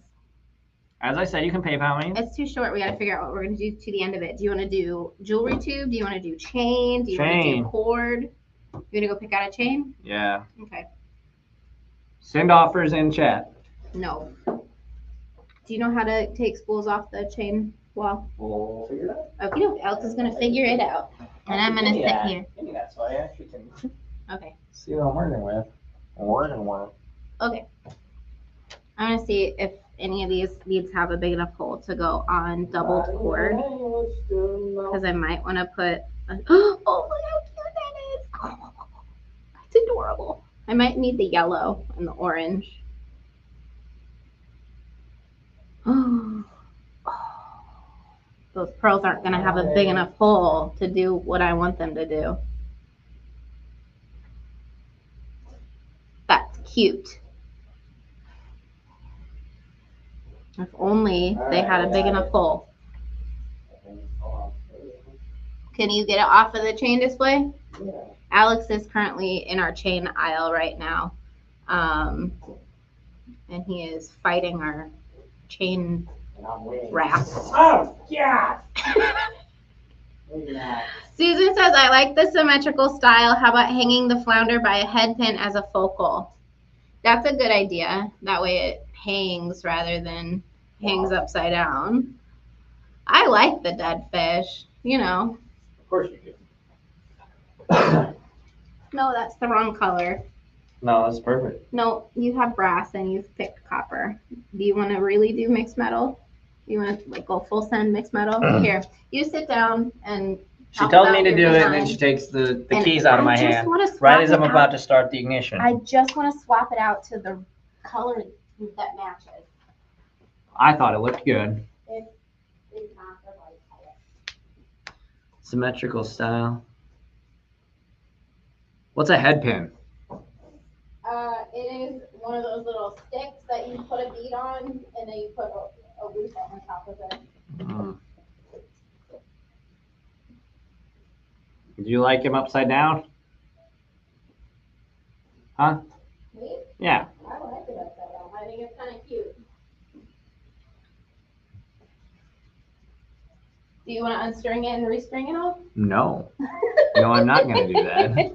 Speaker 1: As I said, you can PayPal me.
Speaker 2: It's too short. We got to figure out what we're going to do to the end of it. Do you want to do jewelry tube? Do you want to do chain? Do you want to do cord? You want to go pick out a chain?
Speaker 1: Yeah.
Speaker 2: Okay.
Speaker 1: Send offers in chat.
Speaker 2: No. Do you know how to take spools off the chain wall?
Speaker 1: We'll figure it out.
Speaker 2: Okay, Alex is going to figure it out. And I'm going to sit here.
Speaker 1: Give me that so I actually can
Speaker 2: Okay.
Speaker 1: see what I'm working with.
Speaker 2: Okay. I'm going to see if any of these beads have a big enough hole to go on doubled cord. Because I might want to put oh, look how cute that is. Oh, that's adorable. I might need the yellow and the orange. Those pearls aren't going to have a big enough hole to do what I want them to do. That's cute. If only they had a big enough hole. Can you get it off of the chain display?
Speaker 1: Yeah.
Speaker 2: Alex is currently in our chain aisle right now. And he is fighting our chain wrap.
Speaker 1: Oh, yeah.
Speaker 2: Susan says, I like the symmetrical style. How about hanging the flounder by a head pin as a focal? That's a good idea. That way it hangs rather than hangs upside down. I like the dead fish,
Speaker 1: Of course you do.
Speaker 2: No, that's the wrong color.
Speaker 1: No, that's perfect.
Speaker 2: No, you have brass and you've picked copper. Do you want to really do mixed metal? You want to go full send mixed metal? Here, you sit down and
Speaker 1: she tells me to do it, and then she takes the keys out of my hand right as I'm about to start the ignition.
Speaker 2: I just want to swap it out to the color that matches.
Speaker 1: I thought it looked good.
Speaker 2: It's not the right color.
Speaker 1: Symmetrical style. What's a head pin?
Speaker 2: It is one of those little sticks that you put a bead on, and then you put a loop on top of it.
Speaker 1: Do you like him upside down? Huh?
Speaker 2: Me?
Speaker 1: Yeah.
Speaker 2: I like it upside down. I think it's kind of cute. Do you want to unstring it and restring it all?
Speaker 1: No. No, I'm not going to do that.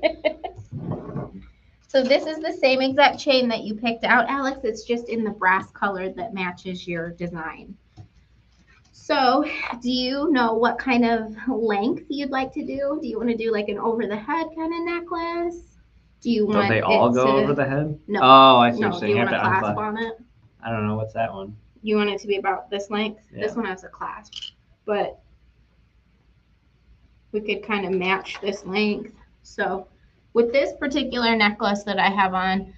Speaker 2: So this is the same exact chain that you picked out, Alex. It's just in the brass color that matches your design. So do you know what kind of length you'd like to do? Do you want to do like an over the head kind of necklace? Do you want
Speaker 1: Don't they all go over the head?
Speaker 2: No.
Speaker 1: Oh, I see.
Speaker 2: No,
Speaker 1: So
Speaker 2: do you want a
Speaker 1: have to
Speaker 2: clasp
Speaker 1: unclasp.
Speaker 2: on it?
Speaker 1: I don't know. What's that one?
Speaker 2: You want it to be about this length?
Speaker 1: Yeah.
Speaker 2: This one has a clasp. But we could kind of match this length. So with this particular necklace that I have on,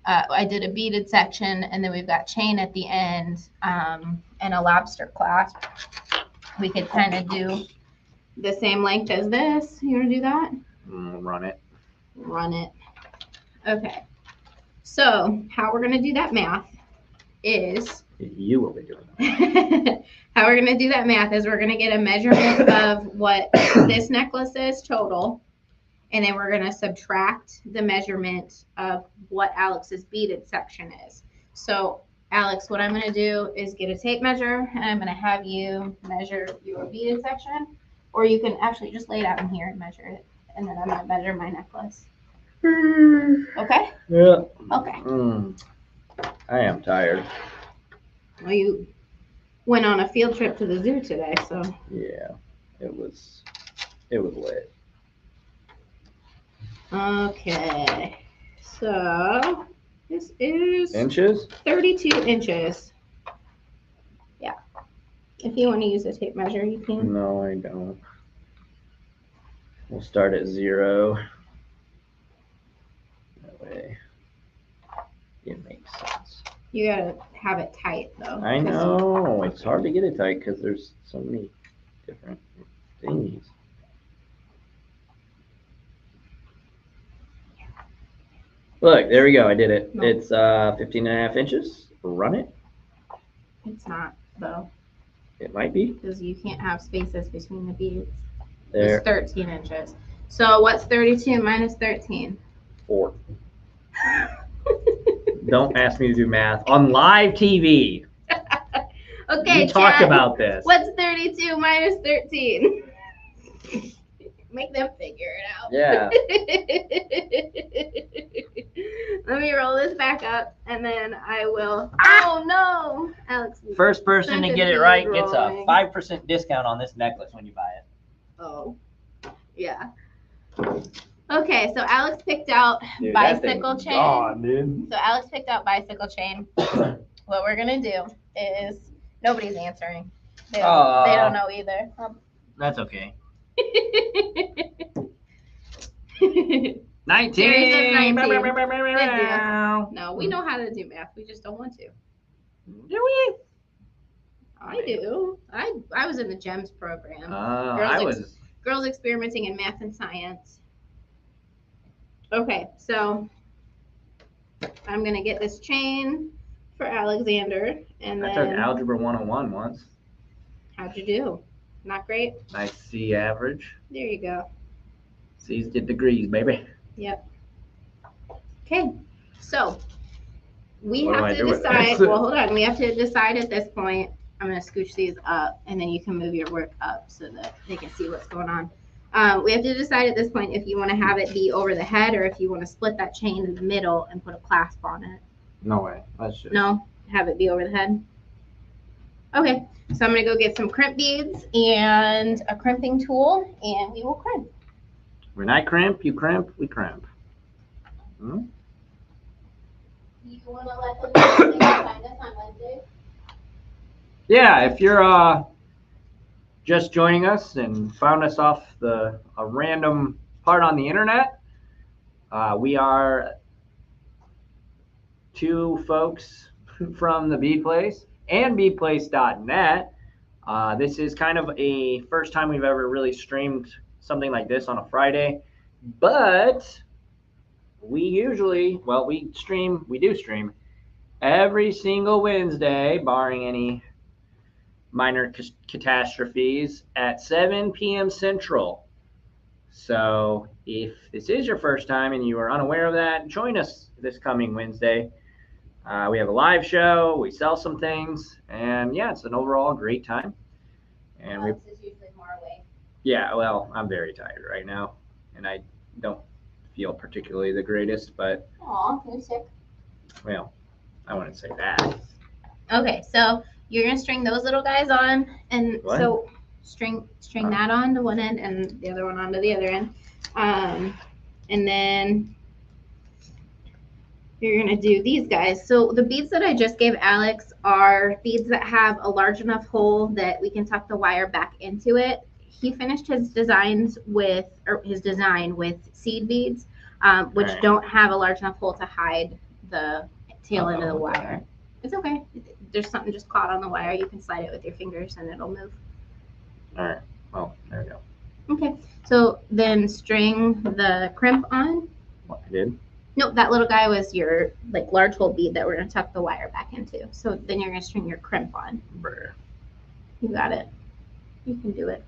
Speaker 2: I did a beaded section, and then we've got chain at the end, and a lobster clasp. We could kind of do the same length as this. You want to do that?
Speaker 1: Run it.
Speaker 2: Run it. Okay. So how we're going to do that math is...
Speaker 1: You will be doing that.
Speaker 2: How we're going to do that math is we're going to get a measurement of what this necklace is total, and then we're going to subtract the measurement of what Alex's beaded section is. So Alex, what I'm going to do is get a tape measure, and I'm going to have you measure your beaded section, or you can actually just lay it out in here and measure it, and then I'm going to measure my necklace. Okay?
Speaker 1: Yeah.
Speaker 2: Okay.
Speaker 1: I am tired.
Speaker 2: Well, you went on a field trip to the zoo today, so.
Speaker 1: Yeah, it was lit.
Speaker 2: Okay, so this is
Speaker 1: Inches?
Speaker 2: 32 inches. Yeah. If you want to use a tape measure, you can.
Speaker 1: No, I don't. We'll start at 0. That way it makes sense.
Speaker 2: You gotta have it tight though.
Speaker 1: I know. It's hard to get it tight because there's so many different thingies. Look, there we go. I did it.
Speaker 2: No.
Speaker 1: It's 15 and a half inches. Run it.
Speaker 2: It's not though,
Speaker 1: It might be.
Speaker 2: because you can't have spaces between the beads.
Speaker 1: There.
Speaker 2: It's 13 inches. So what's 32 minus 13?
Speaker 1: 4. Don't ask me to do math on live TV.
Speaker 2: Okay,
Speaker 1: We talked
Speaker 2: Chad,
Speaker 1: about this.
Speaker 2: what's 32 minus 13? Make them figure it out.
Speaker 1: Yeah.
Speaker 2: Let me roll this back up, and then I will. Oh no, Alex.
Speaker 1: First person to get it right gets a
Speaker 2: rolling.
Speaker 1: 5% discount on this necklace when you buy it.
Speaker 2: Oh, yeah. Okay, so Alex picked out
Speaker 1: Dude, that
Speaker 2: bicycle
Speaker 1: thing's
Speaker 2: chain.
Speaker 1: gone, dude.
Speaker 2: So Alex picked out bicycle chain. What we're gonna do is nobody's answering. They don't know either.
Speaker 1: That's okay. 19.
Speaker 2: Jerry says 19.
Speaker 1: Good
Speaker 2: No, we know how to do math. We just don't want to.
Speaker 1: Do we?
Speaker 2: I do. I was in the GEMS program.
Speaker 1: I was.
Speaker 2: Girls experimenting in math and science. Okay, so I'm gonna get this chain for Alexander, and
Speaker 1: I took
Speaker 2: then
Speaker 1: Algebra 101 once.
Speaker 2: how'd you do? Not great.
Speaker 1: Nice C average.
Speaker 2: There you go.
Speaker 1: C's get degrees, baby.
Speaker 2: Yep. Okay, so we
Speaker 1: What do I
Speaker 2: have to
Speaker 1: do with
Speaker 2: decide.
Speaker 1: this?
Speaker 2: Well, hold on. We have to decide at this point. I'm going to scooch these up, and then you can move your work up so that they can see what's going on. We have to decide at this point if you want to have it be over the head or if you want to split that chain in the middle and put a clasp on it.
Speaker 1: No way. That's just.
Speaker 2: No, have it be over the head. Okay, so I'm going to go get some crimp beads and a crimping tool, and we will crimp.
Speaker 1: When I crimp, you crimp, we crimp. Hmm?
Speaker 2: You want to let them know they can find us on Wednesday?
Speaker 1: Yeah, if you're just joining us and found us off a random part on the internet, we are 2 folks from the Bead Place and beadplace.net. This is kind of a first time we've ever really streamed something like this on a Friday, but we do stream every single Wednesday, barring any minor catastrophes, at 7 p.m. Central. So if this is your first time and you are unaware of that, join us this coming Wednesday. We have a live show, we sell some things, and yeah, it's an overall great time. And
Speaker 2: Alex is usually more awake.
Speaker 1: yeah, well, I'm very tired right now, and I don't feel particularly the greatest, but
Speaker 2: Aw, you're sick.
Speaker 1: well, I wouldn't say that.
Speaker 2: Okay, so you're gonna string those little guys on, and
Speaker 1: What?
Speaker 2: so string that on to one end and the other one onto the other end, and then you're gonna do these guys. So the beads that I just gave Alex are beads that have a large enough hole that we can tuck the wire back into it. He finished his design with seed beads, which
Speaker 1: Right.
Speaker 2: don't have a large enough hole to hide the tail end of the
Speaker 1: Uh-oh,
Speaker 2: wire.
Speaker 1: okay.
Speaker 2: It's okay. There's something just caught on the wire. You can slide it with your fingers and it'll move.
Speaker 1: All right. Well, there we go.
Speaker 2: Okay. So then string the crimp on.
Speaker 1: What I did?
Speaker 2: Nope, that little guy was your like large hole bead that we're gonna tuck the wire back into. So then you're gonna string your crimp on.
Speaker 1: Brr.
Speaker 2: You got it. You can do it.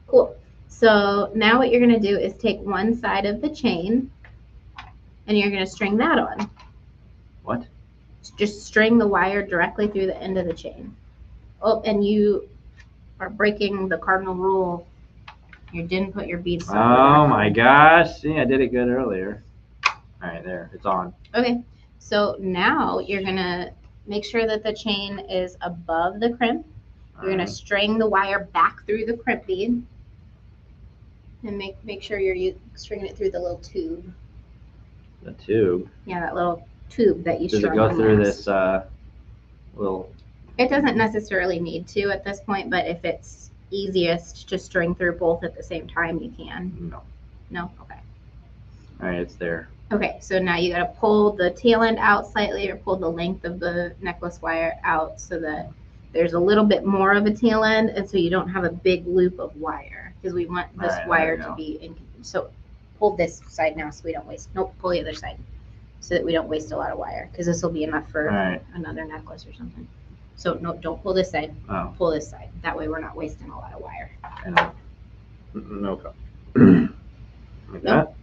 Speaker 2: Cool. So now what you're gonna do is take one side of the chain and you're gonna string that on.
Speaker 1: What?
Speaker 2: Just string the wire directly through the end of the chain. Oh, and you are breaking the cardinal rule. You didn't put your beads on.
Speaker 1: Oh my gosh. See, I did it good earlier. All right, there. It's on.
Speaker 2: Okay. So now you're gonna make sure that the chain is above the crimp. You're gonna string the wire back through the crimp bead. And make sure you're stringing it through the little tube.
Speaker 1: The tube.
Speaker 2: Yeah, that little tube that you
Speaker 1: Does it
Speaker 2: strung
Speaker 1: go
Speaker 2: on
Speaker 1: through
Speaker 2: last.
Speaker 1: this little?
Speaker 2: It doesn't necessarily need to at this point, but if it's easiest to string through both at the same time, you can.
Speaker 1: No.
Speaker 2: No? Okay.
Speaker 1: All right, it's there.
Speaker 2: Okay, so now you gotta pull the tail end out slightly or pull the length of the necklace wire out so that there's a little bit more of a tail end and so you don't have a big loop of wire because we want this
Speaker 1: Alright,
Speaker 2: wire
Speaker 1: there
Speaker 2: to
Speaker 1: we
Speaker 2: be in. So pull this side now so we don't waste, nope, pull the other side so that we don't waste a lot of wire because this will be enough for
Speaker 1: Alright.
Speaker 2: another necklace or something. So no, don't pull this side,
Speaker 1: Oh.
Speaker 2: pull this side. That way we're not wasting a lot of wire.
Speaker 1: No problem. Like
Speaker 2: Nope.
Speaker 1: that?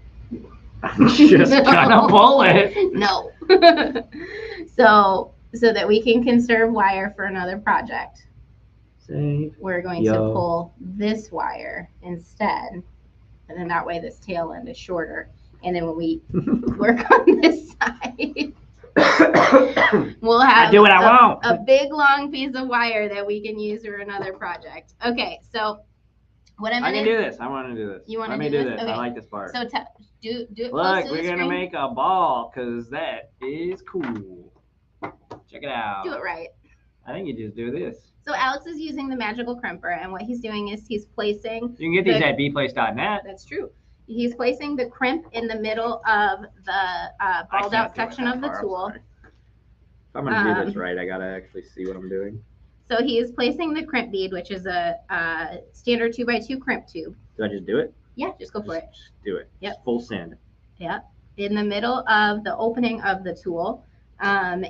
Speaker 1: I'm just gonna pull it.
Speaker 2: No. So that we can conserve wire for another project,
Speaker 1: Save.
Speaker 2: we're going to pull this wire instead. And then that way this tail end is shorter. And then when we work on this side, we'll have
Speaker 1: I do what I want.
Speaker 2: a big long piece of wire that we can use for another project. Okay, so what I'm
Speaker 1: I
Speaker 2: gonna
Speaker 1: can do this. I want to do this.
Speaker 2: You wanna
Speaker 1: Let me
Speaker 2: do
Speaker 1: do
Speaker 2: this?
Speaker 1: this.
Speaker 2: Okay.
Speaker 1: I like this part.
Speaker 2: so do it close
Speaker 1: Look,
Speaker 2: to
Speaker 1: we're
Speaker 2: the
Speaker 1: gonna
Speaker 2: screen.
Speaker 1: make a ball because that is cool. Check it out.
Speaker 2: Do it right.
Speaker 1: I think you just do this.
Speaker 2: So Alex is using the magical crimper, and what he's doing is he's placing.
Speaker 1: You can get these at bplace.net.
Speaker 2: That's true. He's placing the crimp in the middle of the balled out section of the tool.
Speaker 1: If I'm gonna do this right, I gotta actually see what I'm doing.
Speaker 2: So he is placing the crimp bead, which is a standard 2x2 crimp tube.
Speaker 1: Do I just do it?
Speaker 2: Yeah, just go for it.
Speaker 1: Just do it.
Speaker 2: Yep.
Speaker 1: Just full send.
Speaker 2: Yep. In the middle of the opening of the tool. And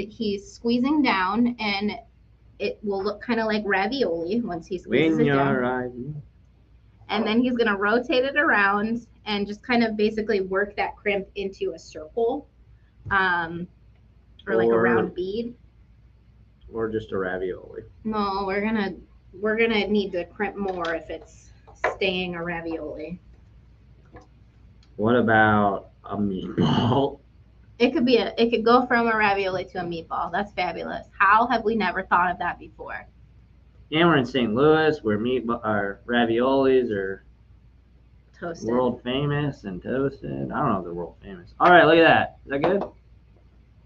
Speaker 2: he's squeezing down, and it will look kind of like ravioli once he squeezes
Speaker 1: When
Speaker 2: it down.
Speaker 1: you're riding.
Speaker 2: And then he's going to rotate it around and just kind of basically work that crimp into a circle, or like a round bead.
Speaker 1: Or just a ravioli.
Speaker 2: No, we're gonna need to crimp more if it's staying a ravioli.
Speaker 1: What about a meatball?
Speaker 2: It could go from a ravioli to a meatball. That's fabulous. How have we never thought of that before?
Speaker 1: Yeah, we're in St. Louis where our raviolis are
Speaker 2: Toasted.
Speaker 1: world famous and toasted. I don't know if they're world famous. All right, look at that. Is that good?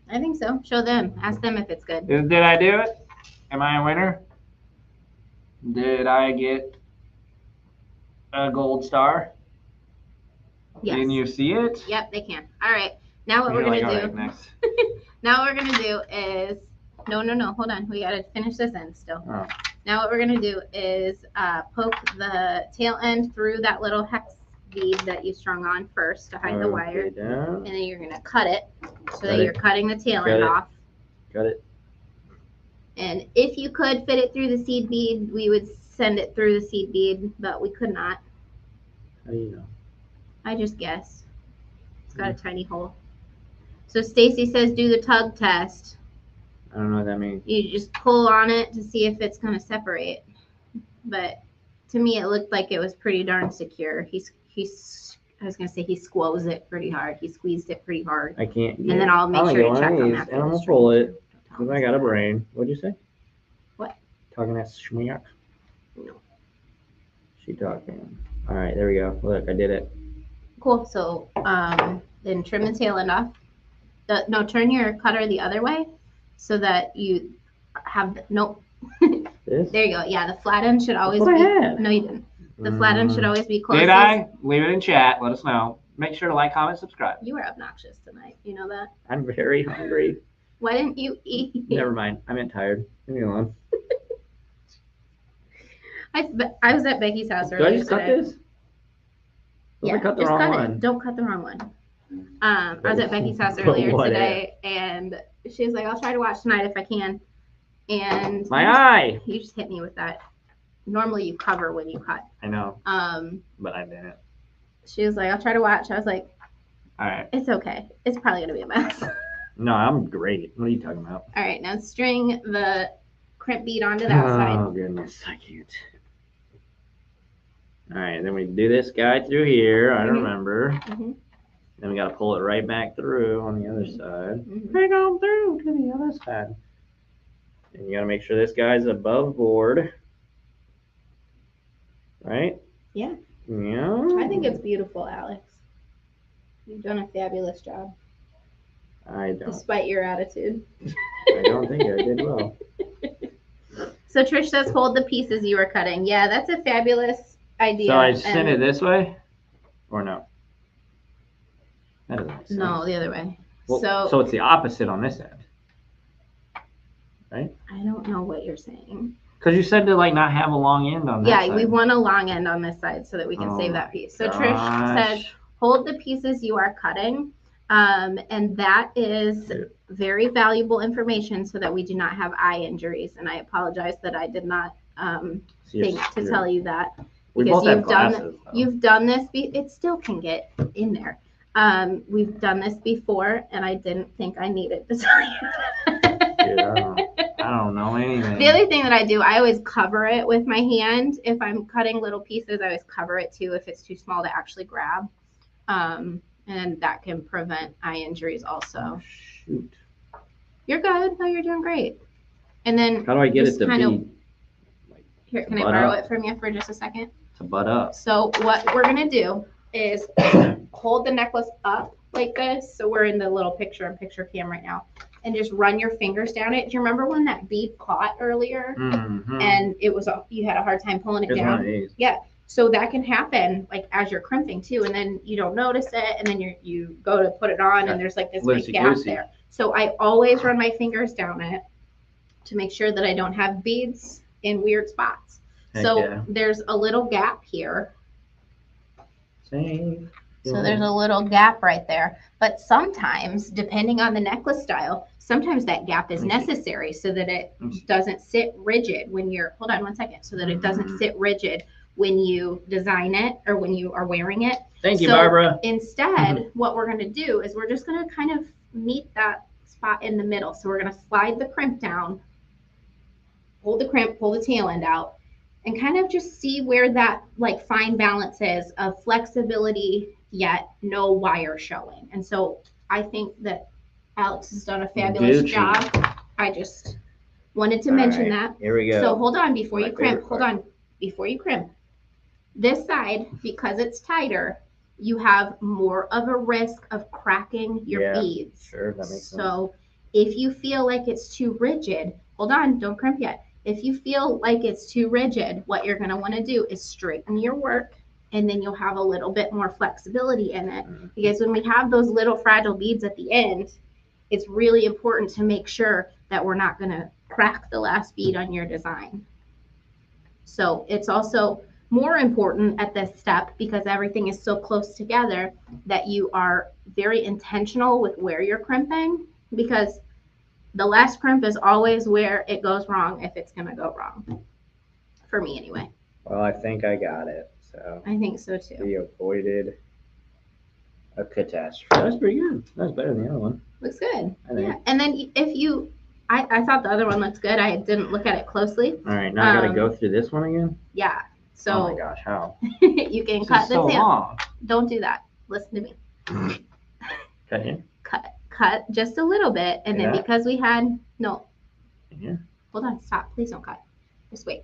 Speaker 2: I think so. Show them. Ask them if it's good.
Speaker 1: Did I do it? Am I a winner? Did I get a gold star?
Speaker 2: Yes.
Speaker 1: Can you see it?
Speaker 2: Yep, they can. All right. Now what we're
Speaker 1: You're
Speaker 2: gonna
Speaker 1: like,
Speaker 2: do?
Speaker 1: all right, next.
Speaker 2: Now what we're gonna do is no. Hold on. We gotta finish this end still.
Speaker 1: Oh.
Speaker 2: Now what we're gonna do is poke the tail end through that little hex bead that you strung on first to hide the wire,
Speaker 1: Okay, down.
Speaker 2: and then you're gonna cut it so
Speaker 1: Cut
Speaker 2: that
Speaker 1: it.
Speaker 2: you're cutting the tail
Speaker 1: Cut
Speaker 2: end
Speaker 1: it.
Speaker 2: off.
Speaker 1: Got it.
Speaker 2: And if you could fit it through the seed bead, we would send it through the seed bead, but we could not.
Speaker 1: How do you know?
Speaker 2: I just guess. It's got a tiny hole. So Stacy says do the tug test.
Speaker 1: I don't know what that means.
Speaker 2: You just pull on it to see if it's going to separate. But to me, it looked like it was pretty darn secure. I was going to say he squoze it pretty hard. He squeezed it pretty hard.
Speaker 1: I can't.
Speaker 2: And then I'll make
Speaker 1: I'm
Speaker 2: sure
Speaker 1: gonna
Speaker 2: to
Speaker 1: go
Speaker 2: check
Speaker 1: on
Speaker 2: on
Speaker 1: these,
Speaker 2: after
Speaker 1: and I'm
Speaker 2: the
Speaker 1: gonna
Speaker 2: string.
Speaker 1: pull it because I got a brain. What'd you say?
Speaker 2: What?
Speaker 1: Talking that schmear.
Speaker 2: No.
Speaker 1: She talking. All right, there we go. Look, I did it.
Speaker 2: Cool. So then trim the tail end off. No, turn your cutter the other way so that you have nope.
Speaker 1: This.
Speaker 2: There you go. Yeah, the flat end should always
Speaker 1: That's what
Speaker 2: be.
Speaker 1: I had.
Speaker 2: No, you didn't. The flat end should always be closest.
Speaker 1: Did I? Leave it in chat. Let us know. Make sure to like, comment, subscribe.
Speaker 2: You were obnoxious tonight. You know that?
Speaker 1: I'm very hungry.
Speaker 2: Why didn't you eat?
Speaker 1: Never mind. I meant tired. Leave me alone.
Speaker 2: I was at Becky's house
Speaker 1: Do
Speaker 2: earlier
Speaker 1: I just cut
Speaker 2: today.
Speaker 1: this?
Speaker 2: Yeah,
Speaker 1: I cut the
Speaker 2: just
Speaker 1: wrong
Speaker 2: cut
Speaker 1: one.
Speaker 2: it. Don't cut the wrong one. I was at Becky's house earlier today, and she was like, "I'll try to watch tonight if I can." And
Speaker 1: My eye.
Speaker 2: You just hit me with that. Normally you cover when you cut.
Speaker 1: I know. But I didn't.
Speaker 2: She was like, "I'll try to watch." I was like,
Speaker 1: All right.
Speaker 2: "It's okay. It's probably gonna be a mess."
Speaker 1: No, I'm great. What are you talking about?
Speaker 2: All right, now string the crimp bead onto that side.
Speaker 1: Oh goodness, I can't. All right, then we do this guy through here. I remember.
Speaker 2: Mm-hmm.
Speaker 1: Then we got to pull it right back through on the other side.
Speaker 2: Mm-hmm.
Speaker 1: Right on through to the other side. And you got to make sure this guy's above board. Right?
Speaker 2: Yeah.
Speaker 1: Yeah.
Speaker 2: I think it's beautiful, Alex. You've done a fabulous job.
Speaker 1: I don't.
Speaker 2: Despite your attitude.
Speaker 1: I don't think I did well.
Speaker 2: So Trish says, hold the pieces you are cutting. Yeah, that's a fabulous idea.
Speaker 1: So I send it this way? Or no? That doesn't make sense.
Speaker 2: No, the other way.
Speaker 1: Well, so it's the opposite on this end. Right?
Speaker 2: I don't know what you're saying.
Speaker 1: Because you said to like not have a long end on that side.
Speaker 2: Yeah, we want a long end on this side so that we can save that piece. So Trish says, hold the pieces you are cutting. And that is very valuable information so that we do not have eye injuries. And I apologize that I did not think to tell you that. Because you've done this, it still can get in there. We've done this before, and I didn't think I needed to tell you.
Speaker 1: Dude, I don't know anything.
Speaker 2: The other thing that I do, I always cover it with my hand. If I'm cutting little pieces, I always cover it too if it's too small to actually grab. And that can prevent eye injuries also.
Speaker 1: Oh, shoot.
Speaker 2: You're good. No, you're doing great. And then
Speaker 1: how do I get it to be?
Speaker 2: Here, can I borrow it from you for just a second?
Speaker 1: To butt up.
Speaker 2: So what we're gonna do is hold the necklace up like this. So we're in the little picture cam right now, and just run your fingers down it. Do you remember when that bead caught earlier?
Speaker 1: Mm-hmm.
Speaker 2: And it was you had a hard time pulling it down? Yeah. So that can happen like as you're crimping too, and then you don't notice it, and then you go to put it on, and there's like this big gap there. So I always run my fingers down it to make sure that I don't have beads in weird spots. So there's a little gap here.
Speaker 1: Same.
Speaker 2: So there's a little gap right there. But sometimes, depending on the necklace style, sometimes that gap is necessary so that it doesn't sit rigid when you're, hold on one second, so that it doesn't sit rigid when you design it or when you are wearing it.
Speaker 1: Thank you, Barbara.
Speaker 2: Instead, what we're going to do is we're just going to kind of meet that spot in the middle. So we're going to slide the crimp down, hold the crimp, pull the tail end out, and kind of just see where that like fine balance is of flexibility yet no wire showing. And so I think that Alex has done a fabulous job. I just wanted to mention that.
Speaker 1: Here we go.
Speaker 2: So hold on before you crimp. Hold on before you crimp. This side, because it's tighter, you have more of a risk of cracking your beads.
Speaker 1: Sure, that makes sense.
Speaker 2: So if you feel like it's too rigid, hold on, don't crimp yet. If you feel like it's too rigid, what you're going to want to do is straighten your work, and then you'll have a little bit more flexibility in it. Because when we have those little fragile beads at the end, it's really important to make sure that we're not going to crack the last bead on your design. So it's also more important at this step, because everything is so close together, that you are very intentional with where you're crimping, because the last crimp is always where it goes wrong if it's going to go wrong. For me, anyway.
Speaker 1: Well, I think I got it. So
Speaker 2: I think so too.
Speaker 1: We avoided a catastrophe. That's pretty good. That's better than the other one.
Speaker 2: Looks good. Yeah. And then if you, I thought the other one looks good. I didn't look at it closely.
Speaker 1: All right. Now I got to go through this one again?
Speaker 2: Yeah. So.
Speaker 1: Oh my gosh. How?
Speaker 2: You can cut the tail.
Speaker 1: Long.
Speaker 2: Don't do that. Listen to me.
Speaker 1: Cut here?
Speaker 2: Cut just a little bit, and then because we had hold on, stop, please don't cut, just wait,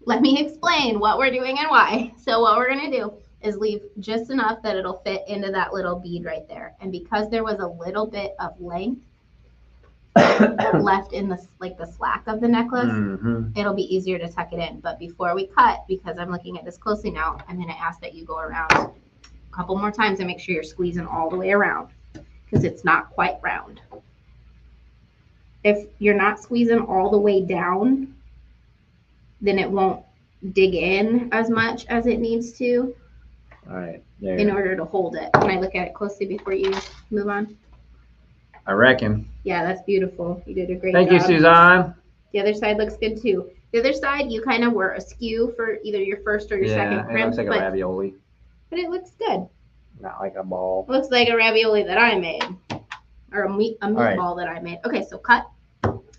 Speaker 2: let me explain what we're doing and why. So what we're going to do is leave just enough that it'll fit into that little bead right there, and because there was a little bit of length left in the slack of the necklace, it'll be easier to tuck it in. But before we cut, because I'm looking at this closely now, I'm going to ask that you go around a couple more times and make sure you're squeezing all the way around, because it's not quite round. If you're not squeezing all the way down, then it won't dig in as much as it needs to.
Speaker 1: All right.
Speaker 2: In order to hold it. Can I look at it closely before you move on?
Speaker 1: I reckon.
Speaker 2: Yeah, that's beautiful. You did a great job.
Speaker 1: Thank you, Suzanne.
Speaker 2: The other side looks good too. The other side, you kind of were askew for either your first or your second crimp.
Speaker 1: It looks like a ravioli.
Speaker 2: But it looks good.
Speaker 1: Not like a ball.
Speaker 2: It looks like a ravioli that I made. Or a meatball that I made. Okay, so cut.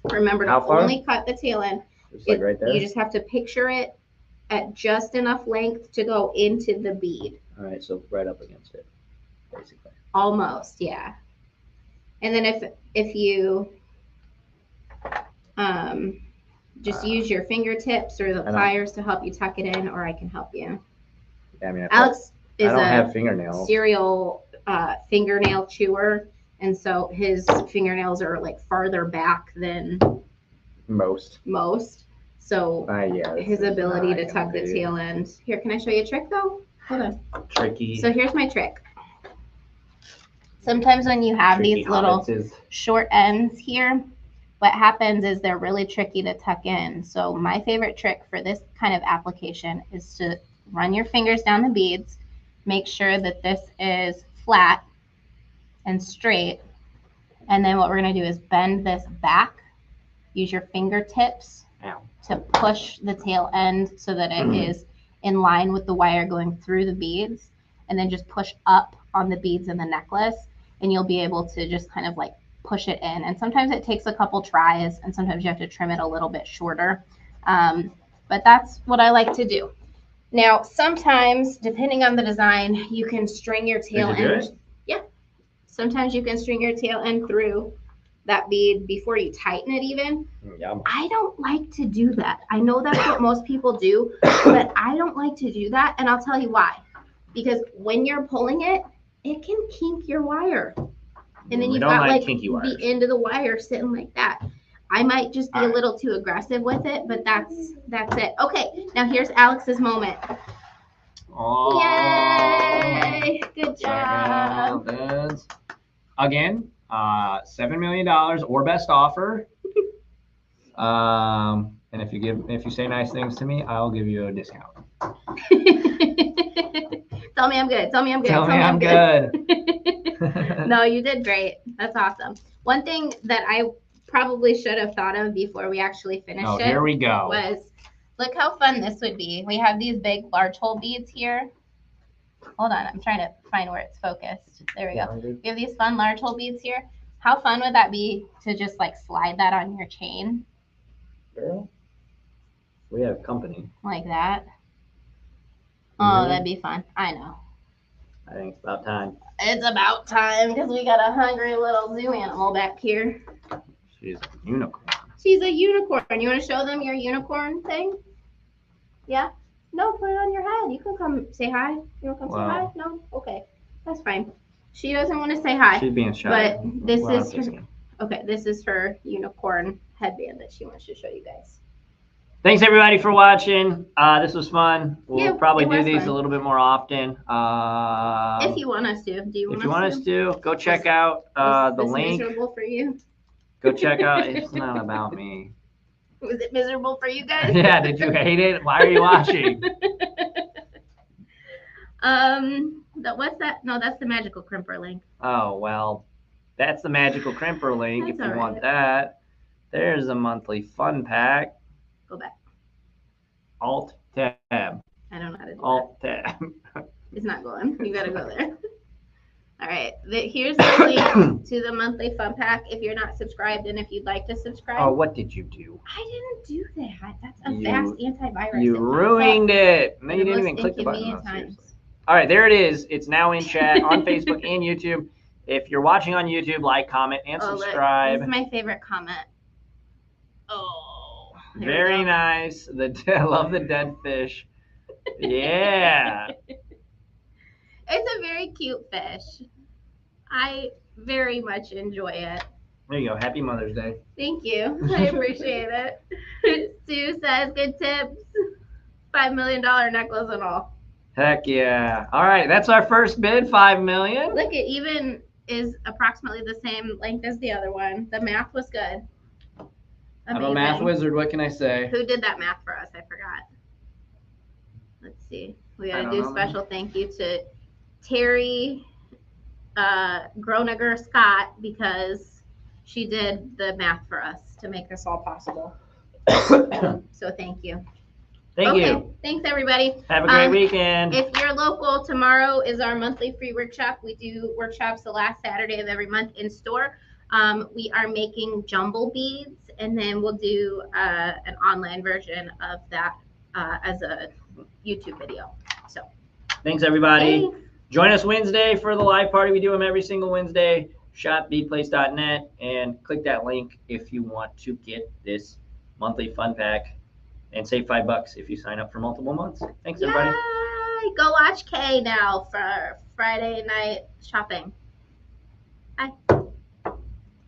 Speaker 2: Remember to only cut the tail end.
Speaker 1: Just like right there?
Speaker 2: You just have to picture it at just enough length to go into the bead.
Speaker 1: All right, so right up against it, basically.
Speaker 2: Almost, yeah. And then if you just use your fingertips or the pliers to help you tuck it in, or I can help you.
Speaker 1: Yeah, I mean,
Speaker 2: Alex is
Speaker 1: I don't have fingernails.
Speaker 2: Serial fingernail chewer, and so his fingernails are like farther back than most. So his ability to tuck the tail end. Here, can I show you a trick though? Hold on.
Speaker 1: Tricky.
Speaker 2: So here's my trick. Sometimes when you have these little short ends here, what happens is they're really tricky to tuck in. So my favorite trick for this kind of application is to run your fingers down the beads, make sure that this is flat and straight, and then what we're going to do is bend this back, use your fingertips to push the tail end so that it is in line with the wire going through the beads, and then just push up on the beads in the necklace, and you'll be able to just kind of like push it in. And sometimes it takes a couple tries, and sometimes you have to trim it a little bit shorter. But that's what I like to do. Now, sometimes, depending on the design, you can string your tail end. Yeah. Sometimes you can string your tail end through that bead before you tighten it even.
Speaker 1: Yum.
Speaker 2: I don't like to do that. I know that's what most people do, but I don't like to do that, and I'll tell you why. Because when you're pulling it, it can kink your wire. And then you've got like the end of the wire sitting like that. I might just be a little too aggressive with it, but that's it. Okay, now here's Alex's moment.
Speaker 1: Oh,
Speaker 2: yay! Good job.
Speaker 1: Again, $7 million or best offer. And if you say nice things to me, I'll give you a discount.
Speaker 2: Tell me I'm good. Tell me I'm good.
Speaker 1: Tell me I'm good.
Speaker 2: No, you did great. That's awesome. One thing that I probably should have thought of before we actually finished
Speaker 1: here we go.
Speaker 2: Was look how fun this would be. We have these big large hole beads here. Hold on, I'm trying to find where it's focused. There we go. We have these fun large hole beads here. How fun would that be to just like slide that on your chain?
Speaker 1: Girl, we have company.
Speaker 2: Like that. Oh, that'd be fun. I know.
Speaker 1: I think it's about time.
Speaker 2: It's about time because we got a hungry little zoo animal back here.
Speaker 1: She's a unicorn.
Speaker 2: She's a unicorn. You want to show them your unicorn thing? Yeah? No, put it on your head. You can come say hi. You want to come say hi? No? Okay. That's fine. She doesn't want to say hi.
Speaker 1: She's being shy.
Speaker 2: But this is her, okay, this is her unicorn headband that she wants to show you guys.
Speaker 1: Thanks everybody for watching. This was fun. We'll probably do these a little bit more often.
Speaker 2: If you want us to.
Speaker 1: If you want us to, go check out the link.
Speaker 2: Miserable for you?
Speaker 1: Go check out. It's not about me.
Speaker 2: Was it miserable for you guys?
Speaker 1: Yeah. Did you hate it? Why are you watching?
Speaker 2: What's that? No, that's the magical crimper link.
Speaker 1: Oh well, that's the magical crimper link. If you want that, there's a monthly fun pack.
Speaker 2: Go back.
Speaker 1: Alt tab.
Speaker 2: I don't know how to do
Speaker 1: Alt tab.
Speaker 2: It's not going. You gotta go there. All right. Here's the link to the monthly fun pack if you're not subscribed and if you'd like to subscribe.
Speaker 1: Oh, what did you do?
Speaker 2: I didn't do that. That's a fast antivirus.
Speaker 1: You ruined it. No, you didn't even click the button. All right, there it is. It's now in chat on Facebook and YouTube. If you're watching on YouTube, like, comment, and subscribe.
Speaker 2: This is my favorite comment. Oh.
Speaker 1: Very nice. I love the dead fish. Yeah.
Speaker 2: It's a very cute fish. I very much enjoy it.
Speaker 1: There you go. Happy Mother's Day.
Speaker 2: Thank you. I appreciate it. Sue says, good tips. $5 million necklace and all.
Speaker 1: Heck yeah. All right, that's our first bid, $5 million.
Speaker 2: Look, it even is approximately the same length as the other one. The math was good.
Speaker 1: I'm a math wizard. What can I say?
Speaker 2: Who did that math for us? I forgot. Let's see. We got to do a special thank you to Terry Groniger Scott because she did the math for us to make this all possible. So thank you.
Speaker 1: Thank you.
Speaker 2: Thanks, everybody.
Speaker 1: Have a great weekend.
Speaker 2: If you're local, tomorrow is our monthly free workshop. We do workshops the last Saturday of every month in store. We are making jumble beads, and then we'll do an online version of that as a YouTube video. So,
Speaker 1: thanks, everybody.
Speaker 2: Thanks.
Speaker 1: Join us Wednesday for the live party. We do them every single Wednesday. Shopbeadplace.net and click that link if you want to get this monthly fun pack and save $5 if you sign up for multiple months. Thanks, everybody.
Speaker 2: Yay! Go watch Kay now for Friday night shopping. Bye.